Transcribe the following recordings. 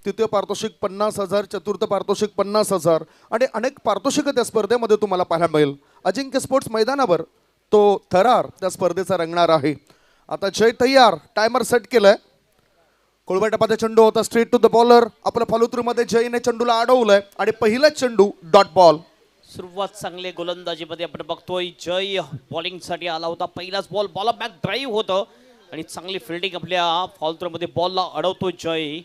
तृतीय पारितोषिक 50,000, चतुर्थ पारितोषिक 50,000 आणि अनेक पारितोषिक त्या स्पर्धेमध्ये तुम्हाला पाहायला मिळेल. अजिंक्य स्पोर्ट्स मैदानावर तो थरार त्या स्पर्धेचा रंगणार आहे. आता जय तयार, टायमर सेट केलाय. कोळवटपाचा चेंडू होता स्ट्रेट टू द बॉलर. आपल्या फॉलो थ्रू मध्ये जयने चेंडूला अडवलंय आणि पहिला चेंडू डॉट बॉल. सुरुवात चांगली गोलंदाजीमध्ये आपण बघतोय. जय बॉलिंग साठी आला होता. पहिलाच बॉल बॉल बॅक ड्राईव्ह होतं आणि चांगली फिल्डिंग आपल्या फॉलो थ्रू मध्ये बॉलला अडवतो जय.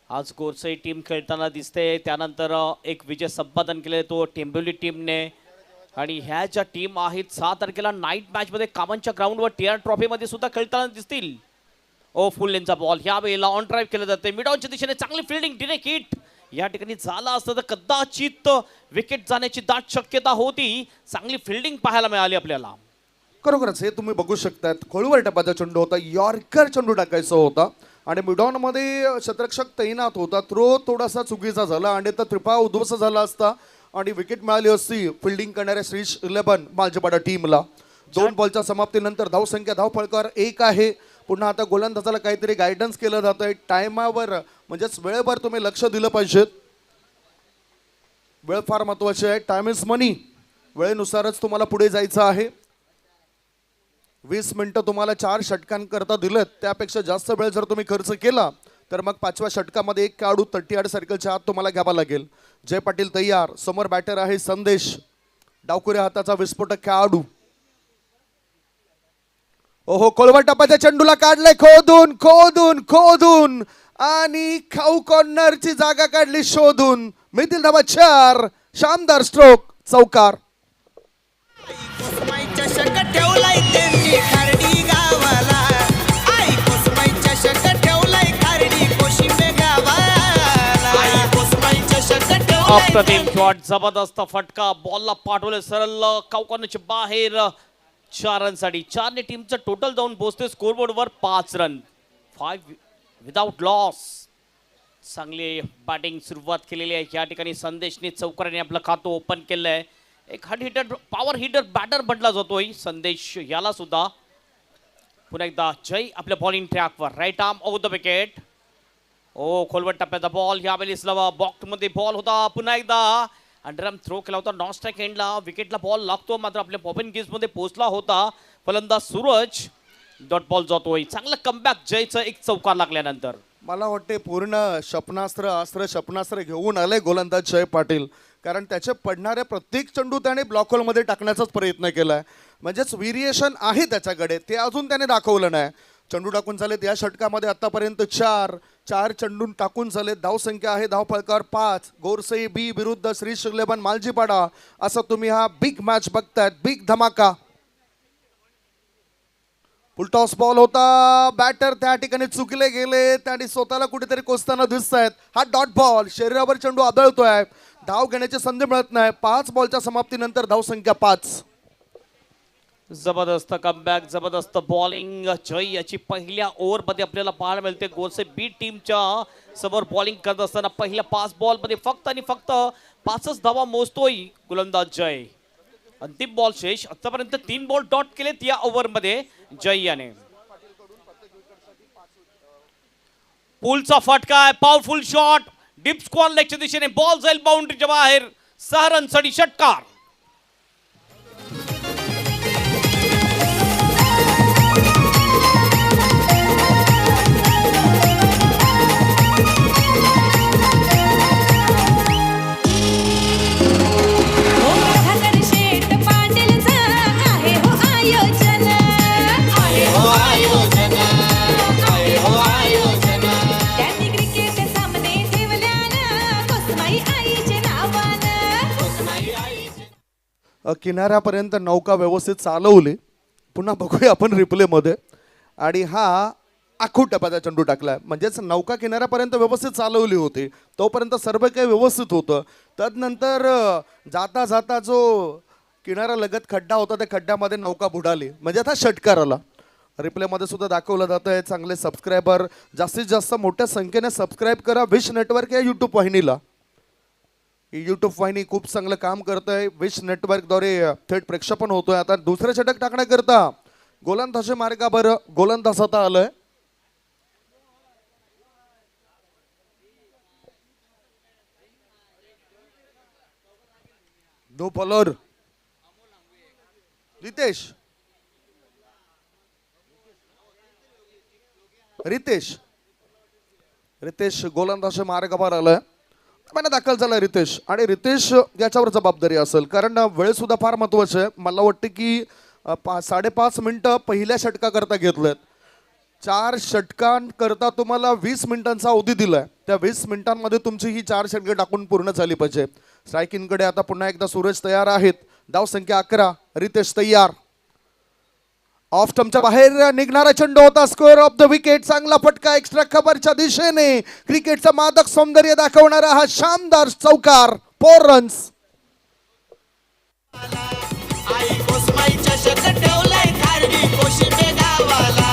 आज गोरसई टीम खेळताना दिसते. त्यानंतर एक विजय संपादन केले तो टेंबोली टीमने. आणि ह्या ज्या टीम आहेत 6 तारखेला नाईट मॅच मध्ये कामांच्या ग्राउंडवर टीआर ट्रॉफी मध्ये सुद्धा खेळताना दिसतील. ओ फुल लेनचा बॉल ह्या वेळेला ऑन ड्राईव्ह केलं जाते. मिडॉनच्या दिशेने चांगली फिल्डिंग, डिरेक्ट हिट. या ठिकाणी झाला असतं तर कदाचित विकेट जाण्याची दाट शक्यता होती. चांगली फिल्डिंग पाहायला मिळाली आपल्याला. खरोखरच हे तुम्ही बघू शकतात. कोळवटपाचा चेंडू होता, यॉर्कर चेंडू टाकायचा होता आणि मिडॉन मध्ये शतरक्षक तैनात होता. थ्रो थोडासा चुकीचा झाला आणि तर त्रिपा उद्ध्वस्त झाला असता आणि विकेट मिळाली असती फिल्डिंग करणाऱ्या श्रीश 11 मालजीपाडा टीमला. 2 बॉलच्या समाप्तीनंतर धावसंख्या धावफलकावर 1 आहे. पुन्हा आता गोलंदाजाला काहीतरी गायडन्स केलं जातंय. टायमावर म्हणजेच वेळेवर तुम्ही लक्ष दिलं पाहिजे. वेळ फार महत्वाची आहे. टाइम इज मनी. वेळेनुसारच तुम्हाला पुढे जायचं आहे. 20 मिनिटं तुम्हाला 4 षटकांकरता दिलेत. त्यापेक्षा जास्त वेळ जर तुम्ही खर्च केला तर मग 5व्या षटकामध्ये एक खेळाडू 38 सर्कलच्या आत तुम्हाला घ्यावा लागेल. जय पाटील तयार. समोर बॅटर आहे संदेश, डावकुऱ्या हाताचा विस्फोटक खेळाडू. ओहो, कोळवटपाच्या चेंडूला काढलंय खोदून खोदून खोदून आणि खाऊ कॉर्नरची जागा काढली शोधून. मिळतील धावा 4. शानदार स्ट्रोक, चौकार. अप्रतिम शॉट, जबरदस्त फटका. बॉलला पाठवले सरळ काउकॉर्नरच्या बाहेर. 4 रनसाठी 4 ने टीमचं टोटल जाऊन पोहोचते स्कोरबोर्डवर 5 रन. 5 without loss. चांगली बॅटिंग सुरुवात केलेली आहे. या ठिकाणी संदेशने चौकाराने आपलं खातं ओपन केलं आहे. एक hard hitter, power hitter batter म्हटला जातोय संदेश याला सुद्धा. पुन्हा एकदा जय आपल्या बॉलिंग ट्रॅकवर. Right arm over the wicket. ओ खोलवट टप्प्याचा बॉल. यावेळेस बॉक्स मध्ये बॉल होता. पुन्हा एकदा अंडरआर्म थ्रो केला होता नॉन स्ट्राइक एंडला. विकेटला बॉल लागतो मात्र आपल्या पॉपिन गेज मध्ये पोहोचला होता फलंदाज सूरज. डॉट बॉल जातोय. चांगलं कमबॅक जयचं एक चौकार लागल्यानंतर. मला वाटते पूर्ण क्षपणास्त्र घेऊन आले गोलंदाज जय पाटील. कारण त्याचे पडणाऱ्या प्रत्येक चेंडू त्याने ब्लॉक होलमध्ये टाकण्याचाच प्रयत्न केलाय. म्हणजेच व्हेरिएशन आहे त्याच्याकडे, ते अजून त्याने दाखवलं नाही. चेंडू टाकून झालेत या षटकामध्ये आतापर्यंत 4 चेंडून टाकून झालेत. धावसंख्या आहे धावफलकावर 5. गोरसई बी विरुद्ध श्री 11 मालजीपाडा. असं तुम्ही हा बिग मॅच बघतायत, बिग धमाका. फुलटॉस बॉल होता. बॅटर त्या ठिकाणी चुकले गेले. त्यांनी स्वतःला कुठेतरी कोसताना दिसत आहेत. हा डॉट बॉल, शरीरावर चेंडू आदळतोय. धाव घेण्याची संधी मिळत नाही. 5 बॉलच्या समाप्तीनंतर धावसंख्या 5. जबरदस्त कमबॅक, जबरदस्त बॉलिंग. जय याची पहिल्या ओव्हरमध्ये आपल्याला पाहायला मिळते. गोरसे बी टीमच्या समोर बॉलिंग करत असताना पहिल्या 5 बॉलमध्ये फक्त आणि फक्त 5च धावा मोजतोय गोलंदाज जय. अंतिम बॉल शेष. आतापर्यंत 3 बॉल डॉट केलेत या ओव्हरमध्ये जय याने. पुलचा फटका आहे. Powerful shot. डीप स्क्वेअर लेगच्या दिशेने बॉल जाईल बाउंड्रीच्या बाहेर. 6 रनसाठी षटकार. किनाऱ्यापर्यंत नौका व्यवस्थित चालवली. पुन्हा बघूया आपण रिप्लेमध्ये. आणि हा आखूड टप्प्याचा चेंडू टाकलाय. म्हणजेच नौका किनाऱ्यापर्यंत व्यवस्थित चालवली होती, तोपर्यंत सर्व काही व्यवस्थित होतं. तदनंतर जाता जाता जो किनारा लगत खड्डा होता त्या खड्ड्यामध्ये नौका बुडाली. म्हणजे आता षटकार आला. रिप्लेमध्ये सुद्धा दाखवलं जातं आहे. चांगले सबस्क्रायबर, जास्तीत जास्त मोठ्या संख्येने सबस्क्राईब करा विश नेटवर्क या यूट्यूब वाहिनीला. यूट्यूब वाहिनी खूप चांगलं काम करत आहे. विश नेटवर्कद्वारे थेट प्रक्षेपण होतोय. आता दुसरं षटक टाकण्याकरता गोलंदाजी मार्गावर गोलंदाज आता आलंय. नो बॉलर रितेश रितेश गोलंदाज मार्गावर आलाय. मला दाखल झाला रितेश आणि रितेश याच्यावर जबाबदारी असेल कारण वेळ सुद्धा फार महत्वाची आहे. मला वाटतं की 5.5 मिनिटं पहिल्या षटकाकरता घेतलेत. 4 षटकांकरता तुम्हाला 20 मिनिटांचा अवधी दिलाय. त्या 20 मिनिटांमध्ये तुमची ही 4 षटके टाकून पूर्ण झाली पाहिजे. स्ट्रायकिंगकडे आता पुन्हा एकदा सूरज तयार आहेत. धाव संख्या 11. रितेश तयार. ऑफ स्टंपच्या बाहेर निघणारा चेंडू होता. Score of the wicket. चांगला फटका एक्स्ट्रा कव्हरच्या दिशेने. क्रिकेटचं मादक सौंदर्य दाखवणारा हा शानदार चौकार. 4 रन्स. आई कोसमाईच्या शत ठेवलंय खारडी कोशिंबे गावाला.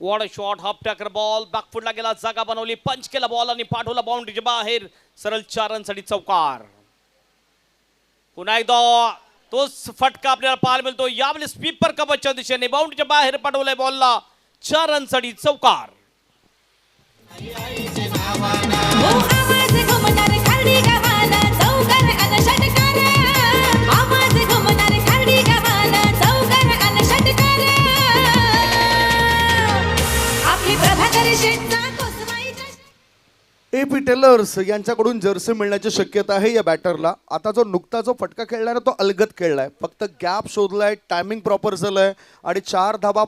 What a shot. Half tracker ball बॅकफुटला गेला. जागा बनवली. पंच केला बॉल आणि पाठवला बाउंड्रीच्या बाहेर. सरळ 4 रनसाठी चौकार. पुन्हा एकदा तोच फटका आपल्याला पाहायला मिळतो. यावेळी स्वीपर कवचच्या दिशेने बाउंड्रीच्या बाहेर पाठवलाय बॉलला. 4 रनसाठी चौकार. वो आवाज घुमणार खारडी गावाला चौकार अन षटकार. आवाज घुमणार खारडी गावाला चौकार अन षटकार. आपली प्रभाकर शेटचा कोसमाईच्या AP टेलर्स यांच्याकडून जर्सी मिळण्याची शक्यता आहे या बॅटरला. आता जो फटका खेळलाय ना तो अलगद खेळलाय. फक्त गॅप शोधलाय. टायमिंग प्रॉपर झालंय आणि 4 धाबा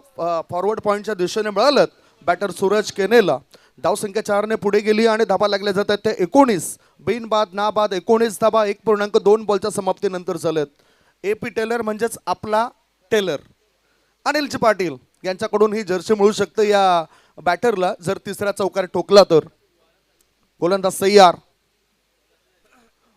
फॉरवर्ड पॉईंटच्या दिशेने मिळालं बॅटर सूरज केनेला. धाव संख्या 4 ने पुढे गेली आणि धाबा लागल्या जात आहेत. ते 19 बिनबाद नाबाद 19 धाबा 1.2 बॉलच्या समाप्तीनंतर झालेत. AP टेलर म्हणजेच आपला टेलर अनिलजी पाटील यांच्याकडून ही जर्सी मिळू शकते या बॅटरला जर तिसरा चौकार ठोकला तर. गोलंदाज तयार.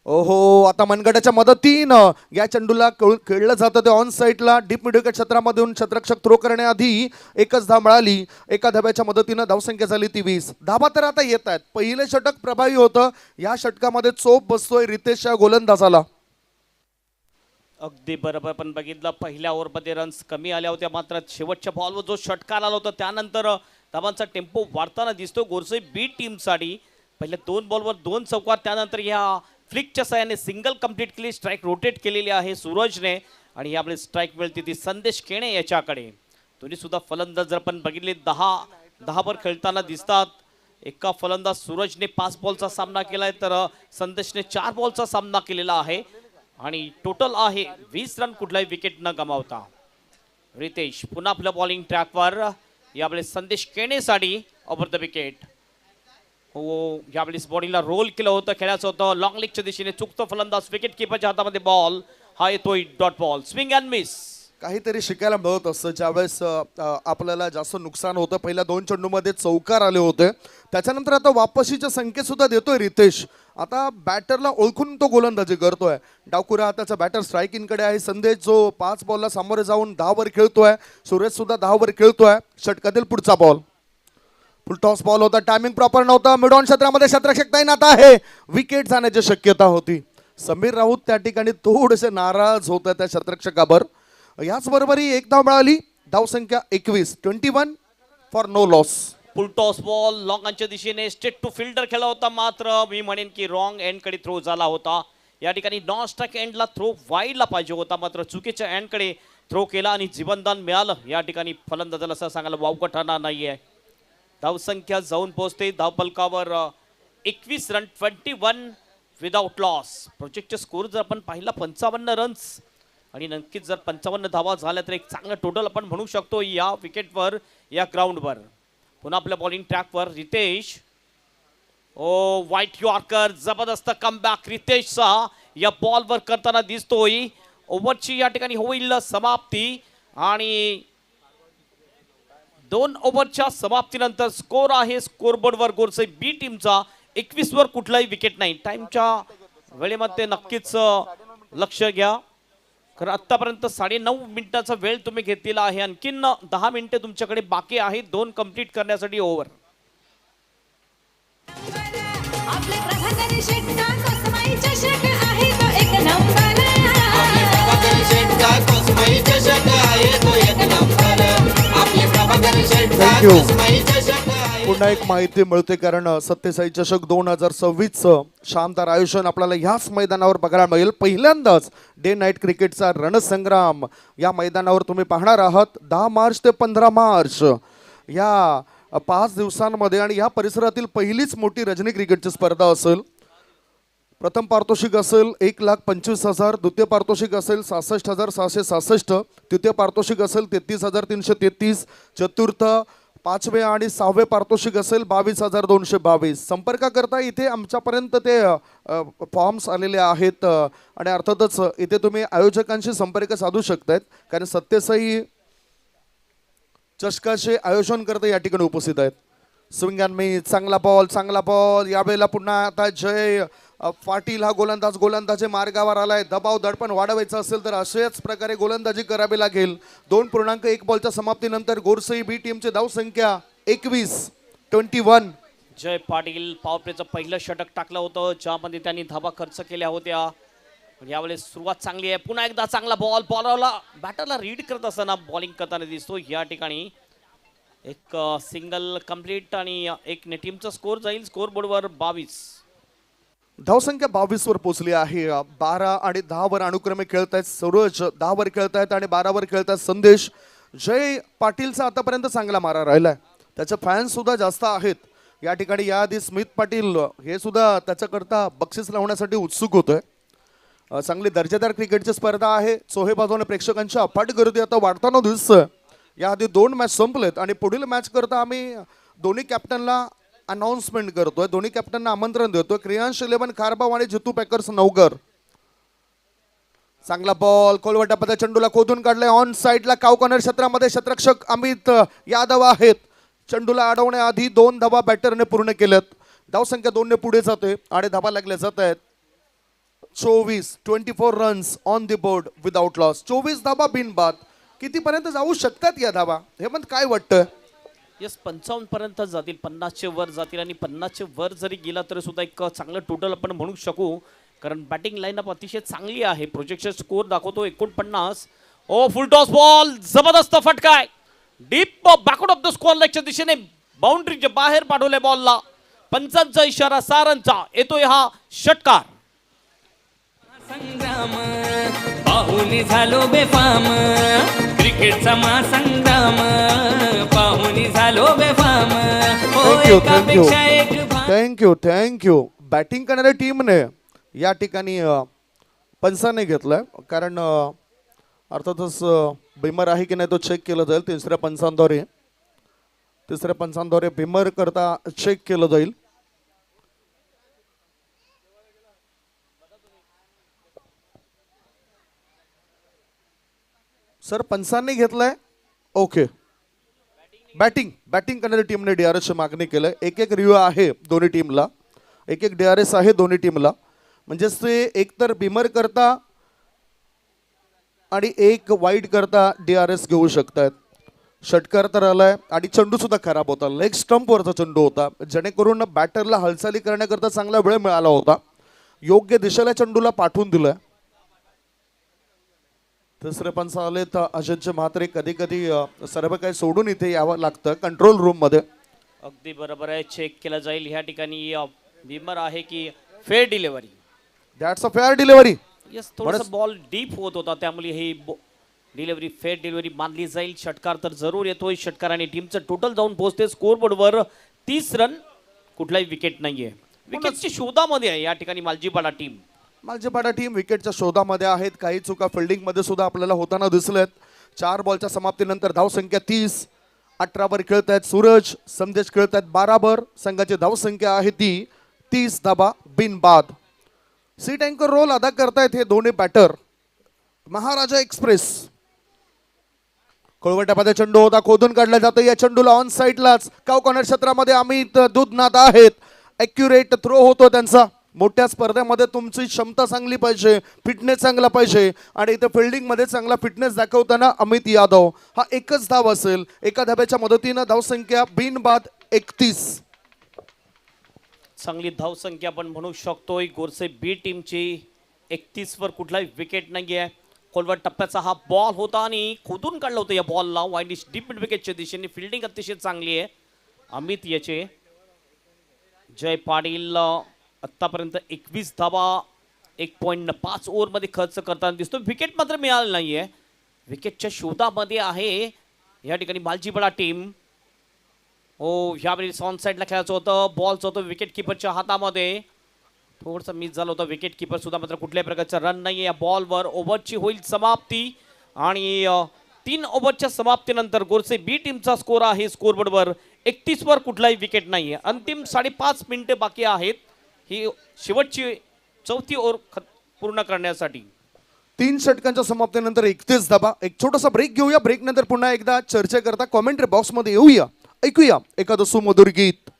ओहो आता मनगटाच्या मदतीनं या चेंडूला खेळलं जातं ते ऑन साईडला. डीप मिड विकेट क्षेत्रामधून क्षेत्ररक्षक थ्रो करण्याआधी एकच धाव मिळाली. एका धाब्याच्या मदतीनं धावसंख्या झाली ती 20. धाबा तर आता येत आहेत. पहिले षटक प्रभावी होतं. या षटकामध्ये चोप बसतोय रितेशच्या गोलंदाजाला. अगदी बरोबर. पण बघितलं पहिल्या ओव्हरमध्ये रन्स कमी आल्या होत्या. मात्र शेवटच्या बॉलवर जो षटकार आला होता त्यानंतर धावांचा टेम्पो वाढताना दिसतो गोरसई बी टीमसाठी. पहिल्या 2 बॉलवर 2 चौकार. त्यानंतर या फ्लिकच्या सहाय्याने सिंगल कंप्लीट केली. स्ट्राईक रोटेट केलेली आहे सूरजने आणि यामुळे स्ट्राईक मिळते ती संदेश केणे याच्याकडे. दोन्ही सुद्धा फलंदाज जर आपण बघितले 10 वर खेळताना दिसतात. एका फलंदाज सूरजने 5 बॉलचा सामना केलाय तर संदेशने 4 बॉलचा सामना केलेला आहे आणि टोटल आहे 20 रन कुठलाही विकेट न गमावता. रितेश पुन्हा आपल्या बॉलिंग ट्रॅकवर. यावेळी संदेश केणेसाठी ओव्हर द विकेट. हो यावेळेस बॉडीला रोल केलं होतं. खेळायचं होतं लॉंग लेगच्या दिशेने. चुकतो फलंदाज. विकेट किपरच्या हातामध्ये बॉल. हा येतोय dot ball. Swing and miss. काहीतरी शिकायला मिळत असतं ज्यावेळेस आपल्याला जास्त नुकसान होतं. पहिल्या 2 चेंडूमध्ये चौकार आले होते. त्याच्यानंतर आता वापसीच्या संकेत सुद्धा देतोय रितेश. आता बॅटरला ओळखून तो गोलंदाजी करतोय. डावकुरा हाताचा बॅटर स्ट्रायकिंगकडे आहे. संदेश जो 5 बॉलला सामोरे जाऊन 10 वर खेळतोय. सूरज सुद्धा 10 वर खेळतोय. षटकातील पुढचा बॉल फुल टॉस बॉल होता. टायमिंग प्रॉपर नव्हता. मिड ऑन क्षेत्रामध्ये क्षेत्ररक्षक तैनात आहे. विकेट जाण्याची शक्यता होती. समीर राऊत त्या ठिकाणी थोडेसे नाराज होत त्या क्षेत्ररक्षकावर. याचबरोबरही एक धाव मिळाली. धाव संख्या 21 for no loss. Full toss ball लॉंगच्या दिशेने स्ट्रेट टू फिल्डर खेळला होता. मात्र मी म्हणेन की रॉंग एंडकडे थ्रो झाला होता. या ठिकाणी नॉन स्ट्राईक एंडला थ्रो वाईडला पाहिजे होता. मात्र चुकीच्या एंडकडे थ्रो केला आणि जीवनदान मिळालं. या ठिकाणी फलंदाजाला असं सांगायला वावगं ठरणार नाहीये. धावसंख्या जाऊन पोहोचते धावफलकावर 21 रन 21 विदाउट लॉस. प्रोजेक्टचे स्कोर जर आपण पाहिला 55 रन्स आणि नक्कीच जर 55 धावा झाल्या तर एक चांगलं टोटल आपण म्हणू शकतो या विकेटवर या ग्राउंडवर. पुन्हा आपल्या बॉलिंग ट्रॅकवर रितेश. ओ व्हाईट यॉर्कर. जबरदस्त कमबॅक रितेशचा या बॉलवर करताना दिसतोय. ओव्हरची या ठिकाणी होईल समाप्ती आणि 2 ओव्हरच्या समाप्तीनंतर स्कोर आहे स्कोरबोर्डवर गोरसई बी टीमचा 21 वर कुठलाही विकेट नाही. टाइमच्या वेळेमध्ये नक्कीच लक्ष घ्या. कारण आतापर्यंत 9.5 मिनिटाचा वेळ तुम्ही घेतलेला आहे. आणखीन 10 मिनिटे तुमच्याकडे बाकी आहेत 2 कंप्लीट करण्यासाठी ओव्हर. आपले प्रभाकर शेटचा कोसमाईच्या शट आहे तो एक नंबर. आपले प्रभाकर शेटचा कोसमाईच्या शत आहे तो एक नंबर. आपले प्रभाकर शेटचा Thank you. कोसमाईच्या शत आहे. पुन्हा एक माहिती मिळते कारण सत्यसाई चषक 2026चं शानदार आयोजन आपल्याला ह्याच मैदानावर बघायला मिळेल. पहिल्यांदाच डे नाईट क्रिकेटचा रणसंग्राम या मैदानावर तुम्ही पाहणार आहात. 10 मार्च ते 15 मार्च या 5 दिवसांमध्ये आणि या परिसरातील पहिलीच मोठी रजनी क्रिकेटची स्पर्धा असेल. प्रथम पारितोषिक असेल 1,25,000, द्वितीय पारितोषिक असेल 66,666, तृतीय पारितोषिक असेल 33,333, चतुर्थ, पाचवे आणि सहावे पारितोषिक असेल 22,222. संपर्क करता इथे आमच्यापर्यंत ते फॉर्म्स आलेले आहेत आणि अर्थातच इथे तुम्ही आयोजकांशी संपर्क साधू शकतायत कारण सत्यसाई चषकाचे आयोजन करता या ठिकाणी उपस्थित आहेत. स्विंग अँड मिस, चांगला बॉल यावेळेला पुन्हा आता जय पाटील हा गोलंदाजी मार्गावर आलाय. दबाव दडपण वाढवायचं असेल तर अशाच प्रकारे गोलंदाजी करावी लागेल. 2.1 बॉलच्या समाप्तीनंतर गोरसई बी टीमची धावसंख्या 21. जय पाटील पॉवर प्लेचं पहिलं षटक टाकलं होतं ज्यामध्ये त्यांनी धाबा खर्च केल्या होत्या. यावेळेस सुरुवात चांगली आहे. पुन्हा एकदा चांगला बॉलरला बॅटरला रीड करत असताना बॉलिंग करताना दिसतो. या ठिकाणी एक सिंगल कंप्लीट आणि एक टीमचा स्कोर जाईल स्कोर बोर्डवर 22. धावसंख्या 22 वर पोहोचली आहे. 12 आणि 10 वर अनुक्रमे खेळत आहेत सूरज, 10 वर खेळत आहेत आणि 12 वर खेळत आहेत संदेश. जय पाटीलचा आतापर्यंत चांगला मारा राहिलाय. त्याचे फॅन्स सुद्धा जास्त आहेत या ठिकाणी. याआधी स्मिथ पाटील हे सुद्धा त्याच्याकरता बक्षीस लावण्यासाठी उत्सुक होतोय. चांगली दर्जेदार क्रिकेटची स्पर्धा आहे. चोहे बाजूने प्रेक्षकांची अफाट गर्दी आता वाढताना दिसतंय. याआधी 2 मॅच संपलेत आणि पुढील मॅच करता आम्ही दोन्ही कॅप्टनला अनाउन्समेंट करतोय, दोन्ही कॅप्टनना आमंत्रण देतोय. क्रियांश 11 खारबाव आणि जितू पॅकर्स नवगर. चांगला बॉल कोलवटापदा चेंडूला खोदून काढलाय ऑन साइडला. काव कॉर्नर क्षेत्रामध्ये क्षेत्ररक्षक अमित यादव आहेत. चेंडूला अडवण्याआधी 2 धावा बॅटरने पूर्ण केल्यात. धावसंख्या 2 ने पुढे जाते आणि धावा लागल्या जात आहेत 24 runs on the board without loss. 24 धावा बिनबाद. कितीपर्यंत जाऊ शकतात या धावा हे पण काय वाटतं? यस 55 पर्यंत जातील, 50चे वर जातील आणि 50चे वर जरी गेला तरी सुद्धा एक चांगलं टोटल आपण म्हणू शकू कारण बॅटिंग लाईनअप अतिशय चांगली आहे. प्रोजेक्शन स्कोर दाखवतो 49. ओ फुल टॉस बॉल जबरदस्त फटकाय deep back out of the score लाईनच्या दिशेने बाउंड्रीच्या बाहेर पाठवले बॉलला. पंचांचा इशारा सारांचा येतोय हा षटकार. संग्राम पाहुणी झालो बेफाम क्रिकेटचा महासंग्राम पाहुणी झालो बेफाम थँक्यू. बॅटिंग करणाऱ्या टीमने या ठिकाणी पंचाने घेतलाय कारण अर्थातच बिमर आहे की नाही तो चेक केलं जाईल. तिसऱ्या पंचांद्वारे बिमर करता चेक केलं जाईल. सर पंचांनी घेतलाय. ओके. बॅटिंग करणाऱ्या टीमने DRS ची मागणी केलंय. एक रिव्ह्यू आहे दोन्ही टीमला, एक DRS आहे दोन्ही टीमला. म्हणजेच ते एकतर बिमर करता आणि एक वाईड करता DRS घेऊ शकतात. षटकार तर आलाय आणि चेंडू सुद्धा खराब होता. लेग स्टंपवरचा चेंडू होता जेणेकरून बॅटरला हालचाली करण्याकरता चांगला वेळ मिळाला होता. योग्य दिशेला चेंडूला पाठवून दिलाय. तिसरे पंच आले तर अजितचे म्हात्रे कधी कधी सर्व काही सोडून इथे यावं लागतं कंट्रोल रूम मध्ये. अगदी बरोबर आहे. चेक केलं जाईल ह्या ठिकाणी बिमर आहे की fair delivery. That's a fair delivery. Yes थोडासा बॉल डीप होत होता त्यामुळे ही डिलिव्हरी फेअर डिलिव्हरी मानली जाईल. षटकार तर जरूर येतोय. षटकार आणि टीमचं टोटल जाऊन पोहोचते स्कोर बोर्डवर 30 रन. कुठलाही विकेट नाहीये. विकेटच्या शोधामध्ये आहे या ठिकाणी मालजीपाडा टीम विकेटच्या शोधामध्ये आहेत. काही चुका फिल्डिंग मध्ये सुद्धा आपल्याला होताना दिसल्यात. 4 बॉलच्या समाप्तीनंतर धावसंख्या 30. 18 वर खेळत आहेत सूरज, संदेश खेळत आहेत 12 वर. संघाची धावसंख्या आहे ती 30 धाबा बिनबाद. सीट अँकर रोल अदा करतायत हे दोन्ही बॅटर. महाराजा एक्सप्रेस कोळवटामध्ये चेंडू होता खोदून काढला जातो. या चेंडूला ऑन साइडलाच काव कॉर्नर क्षेत्रामध्ये अमित दूधनाथ आहेत. ॲक्युरेट थ्रो होतो त्यांचा. मोठ्या स्पर्धेमध्ये तुमची क्षमता चांगली पाहिजे, फिटनेस चांगला पाहिजे आणि इथे फिल्डिंग मध्ये चांगला फिटनेस दाखवताना अमित यादव हा एकच धाव असेल. एका धाब्याच्या मदतीनं धावसंख्या बिनबाद 31. चांगली धावसंख्या आपण म्हणू शकतोय. गोरसे बी टीमची 31 वर कुठलाही विकेट नाहीये. खोलवर टप्प्याचा हा बॉल होता आणि खोदून काढलं होतं या बॉलला. वाईडिश डीप मिड विकेटच्या दिशेने फिल्डिंग अतिशय चांगली आहे अमित याचे जय पाटील आतापर्यंत 21 धावा 1.5 ओव्हरमध्ये खर्च करताना दिसतो. विकेट मात्र मिळालं नाहीये. विकेटच्या शोधामध्ये आहे या ठिकाणी मालजीपडा टीम. हो, ह्यावेळी ऑन साईडला खेळायचं होतं. बॉलचं होतं विकेट किपरच्या हातामध्ये. थोडंसं मिस झालं होतं. विकेट किपर सुद्धा मात्र कुठल्याही प्रकारचा रन नाही या बॉलवर. ओव्हरची होईल समाप्ती आणि 3 ओव्हरच्या समाप्तीनंतर गोरसे बी टीमचा स्कोर आहे स्कोरबोर्डवर 31 वर कुठलाही विकेट नाहीये. अंतिम 5.5 मिनिटे बाकी आहेत ही शेवटची 4थी ओव्हर पूर्ण करण्यासाठी. 3 षटकांच्या समाप्तीनंतर 31 धावा. एक छोटासा ब्रेक घेऊया. ब्रेक नंतर पुन्हा एकदा चर्चेकरता कॉमेंट्री बॉक्स मध्ये येऊया. ऐकूया एखादं सुमधुर गीत.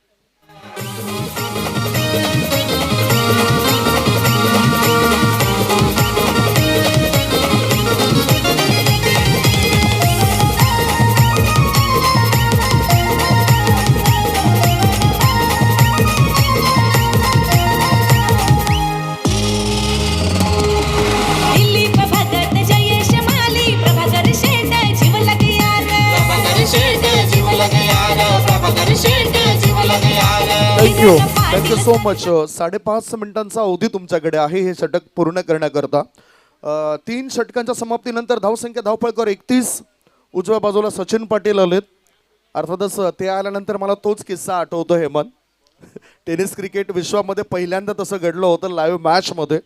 दिलीप भगत जयेश माली प्रभाकर शेट जीव लग यार प्रभाकर शेठ जीव लगे यार प्रभाकर शेठ जीव लगे यार थँक्यू सो मच. 5.5 मिनिटांचा अवधी तुमच्याकडे आहे हे षटक पूर्ण करण्याकरता. 3 षटकांच्या समाप्तीनंतर धावसंख्या धावपळकर 31. उजव्या बाजूला सचिन पाटील आलेत. अर्थातच ते आल्यानंतर मला तोच किस्सा आठवतो हेमंत. टेनिस क्रिकेट विश्वामध्ये पहिल्यांदा तसं घडलं होतं लाईव्ह मॅचमध्ये.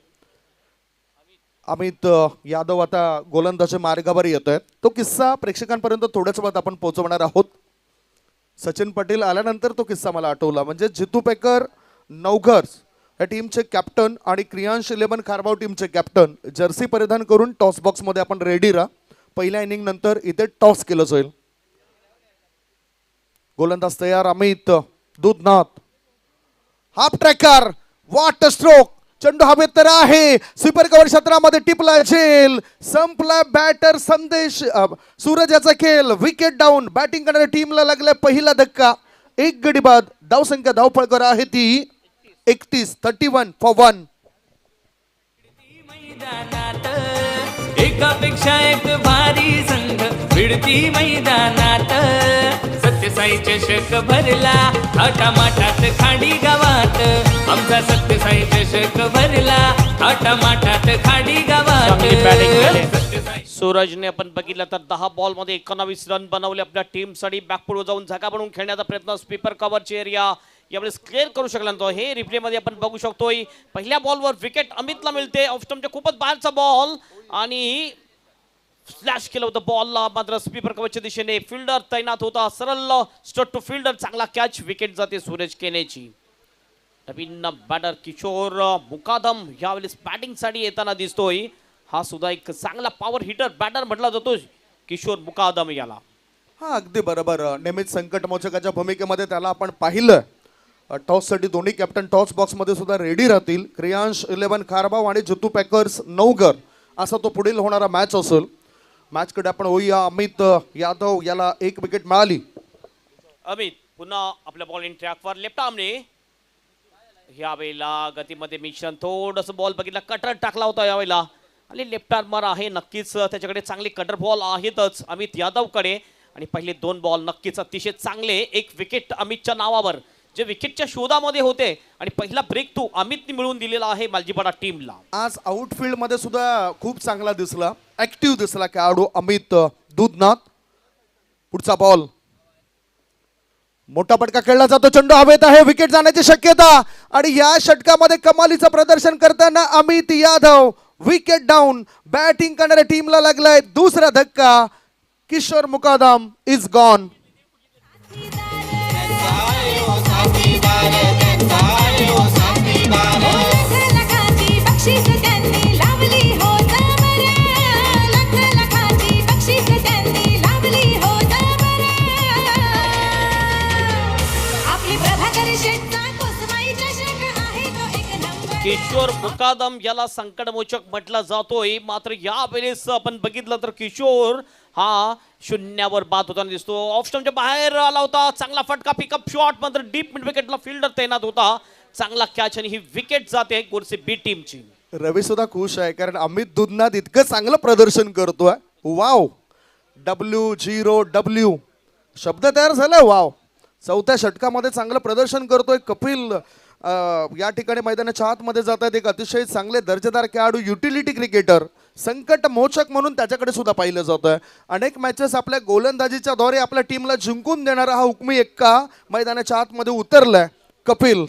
अमित यादव आता गोलंदाजी मार्गावर येत आहेत. तो किस्सा प्रेक्षकांपर्यंत थोड्याच वेळात आपण पोहोचवणार आहोत. सचिन पाटील आल्यानंतर तो किस्सा मला आठवला. म्हणजे जितू पेकर नवघर या टीमचे कॅप्टन आणि क्रियांश 11 खारबाव टीमचे कॅप्टन जर्सी परिधान करून टॉस बॉक्समध्ये आपण रेडी राहा. पहिल्या इनिंग नंतर इथे टॉस केलं जाईल. गोलंदाज तयार. Amit Dudhnath half tracker. What stroke. चेंडू हवेत तर आहे. स्वीपर कव्हर क्षेत्रामध्ये टिपला झेल. संपला बॅटर संदेश सूरज याचा खेळ. Wicket down. बॅटिंग करणाऱ्या टीमला लागला पहिला धक्का. 1 गडी बाद. धावसंख्या धावपळकर आहे ती 31. 31 for 1. मैदानात एकापेक्षा एक भारी संघ भिडती मैदानात. सत्यसाई चषक भरला थाटामाटात खाडी गावात. आमचा सत्यसाई चषक भरला थाटामाटात खाडी गावात. चांगली batting केली. सत्यसाई सूरजने आपण बघितलं तर 10 बॉलमध्ये 19 रन बनवले आपल्या टीमसाठी. बॅकफुटवर जाऊन जागा बनवून खेळण्याचा प्रयत्न. स्वीपर कव्हरची एरिया यावेळेस क्लिअर करू शकला नव्हतो. हे रिप्लेमध्ये आपण बघू शकतोय. पहिल्या बॉलवर विकेट अमितला मिळते. ऑफ स्टंपच्या खूपच बाहेरचा बॉल आणि स्लॅश केलं होतं बॉलला. मात्र स्वीपर कव्हरच्या दिशेने फिल्डर तैनात होता. सरळ स्ट्रेट टू फिल्डर. चांगला कॅच. विकेट जाते सूरज केनेची. नवीन बॅटर किशोर मुकादम यावेळेस बॅटिंगसाठी येताना दिसतोय. हा सुद्धा एक चांगला पॉवर हिटर बॅटर म्हटला जातो किशोर मुकादम याला. हा अगदी बरोबर. नेहमीच संकटमोचकाच्या भूमिकेमध्ये त्याला आपण पाहिलं. टॉससाठी दोन्ही कॅप्टन टॉस बॉक्समध्ये सुद्धा रेडी राहतील. क्रियांश 11 खारबाव आणि जितू पॅकर्स नवघर असा तो पुढील होणारा मॅच असेल. मॅचकडे आपण होऊया. अमित यादव याला 1 विकेट मिळाली. अमित पुन्हा आपल्या बॉलिंग ट्रॅकवर लेफ्ट आर्मने. यावेळेला गतीमध्ये मिश्रण थोडंसं बॉल बघितला. कटर टाकला होता यावेळेला आणि लेफ्ट आर्मर आहे. नक्कीच त्याच्याकडे चांगले कटर बॉल आहेतच अमित यादवकडे. आणि पहिले 2 बॉल नक्कीच अतिशय चांगले. 1 विकेट अमितच्या नावावर जे विकेटच्या शोधामध्ये होते आणि पहिला ब्रेक थ्रू अमितने मिळवून दिलेला आहे मालजीपाडा टीमला. आज आउटफील्ड मध्ये सुद्धा खूप चांगला दिसला. ऍक्टिव्ह दिसला खेळाडू अमित दूधनाथ. पुढचा बॉल मोठा फटका खेळला जातो. चेंडू हवेत आहे. विकेट जाण्याची शक्यता आणि या षटकामध्ये कमालीचं प्रदर्शन करताना Amit Yadav. Wicket down. Batting करणाऱ्या टीमला लागलाय दुसरा धक्का. किशोर मुकादम इज गॉन. लाखाची बक्षीस त्यांनी लावली हो जबर. लाखाची बक्षीस त्यांनी लावली हो जबर. आपली प्रभाकर शेटचा कोसमाई चषक आहे तो 1 नंबर. किशोर मुकादम याला संकटमोचक म्हटलं जातोय. मात्र या वेळेस आपण बघितलं तर किशोर हा 0वर बाद होताना दिसतो. ऑफ स्टंपच्या बाहेर आला होता. चांगला फटका. Pickup shot. मात्र डीप मिड विकेटला फिल्डर तैनात होता. चांगला कॅच आणि ही विकेट जाते गोरसे बी टीमची. रवी सुद्धा खुश आहे कारण अमित दूधनाथ इतकं चांगलं प्रदर्शन करतोय. वाव. W0W शब्द तयार झाला. वाव. चौथ्या षटकामध्ये चांगलं प्रदर्शन करतोय कपिल. या ठिकाणी मैदानाच्या आतमध्ये जात आहेत. एक अतिशय चांगले दर्जेदार खेळाडू, युटिलिटी क्रिकेटर, संकट मोचक म्हणून त्याच्याकडे सुद्धा पाहिलं जातंय. अनेक मॅचेस आपल्या गोलंदाजीच्या द्वारे आपल्या टीमला जिंकून देणारा हा हुकमी एक्का मैदानाच्या आतमध्ये उतरलाय. कपिल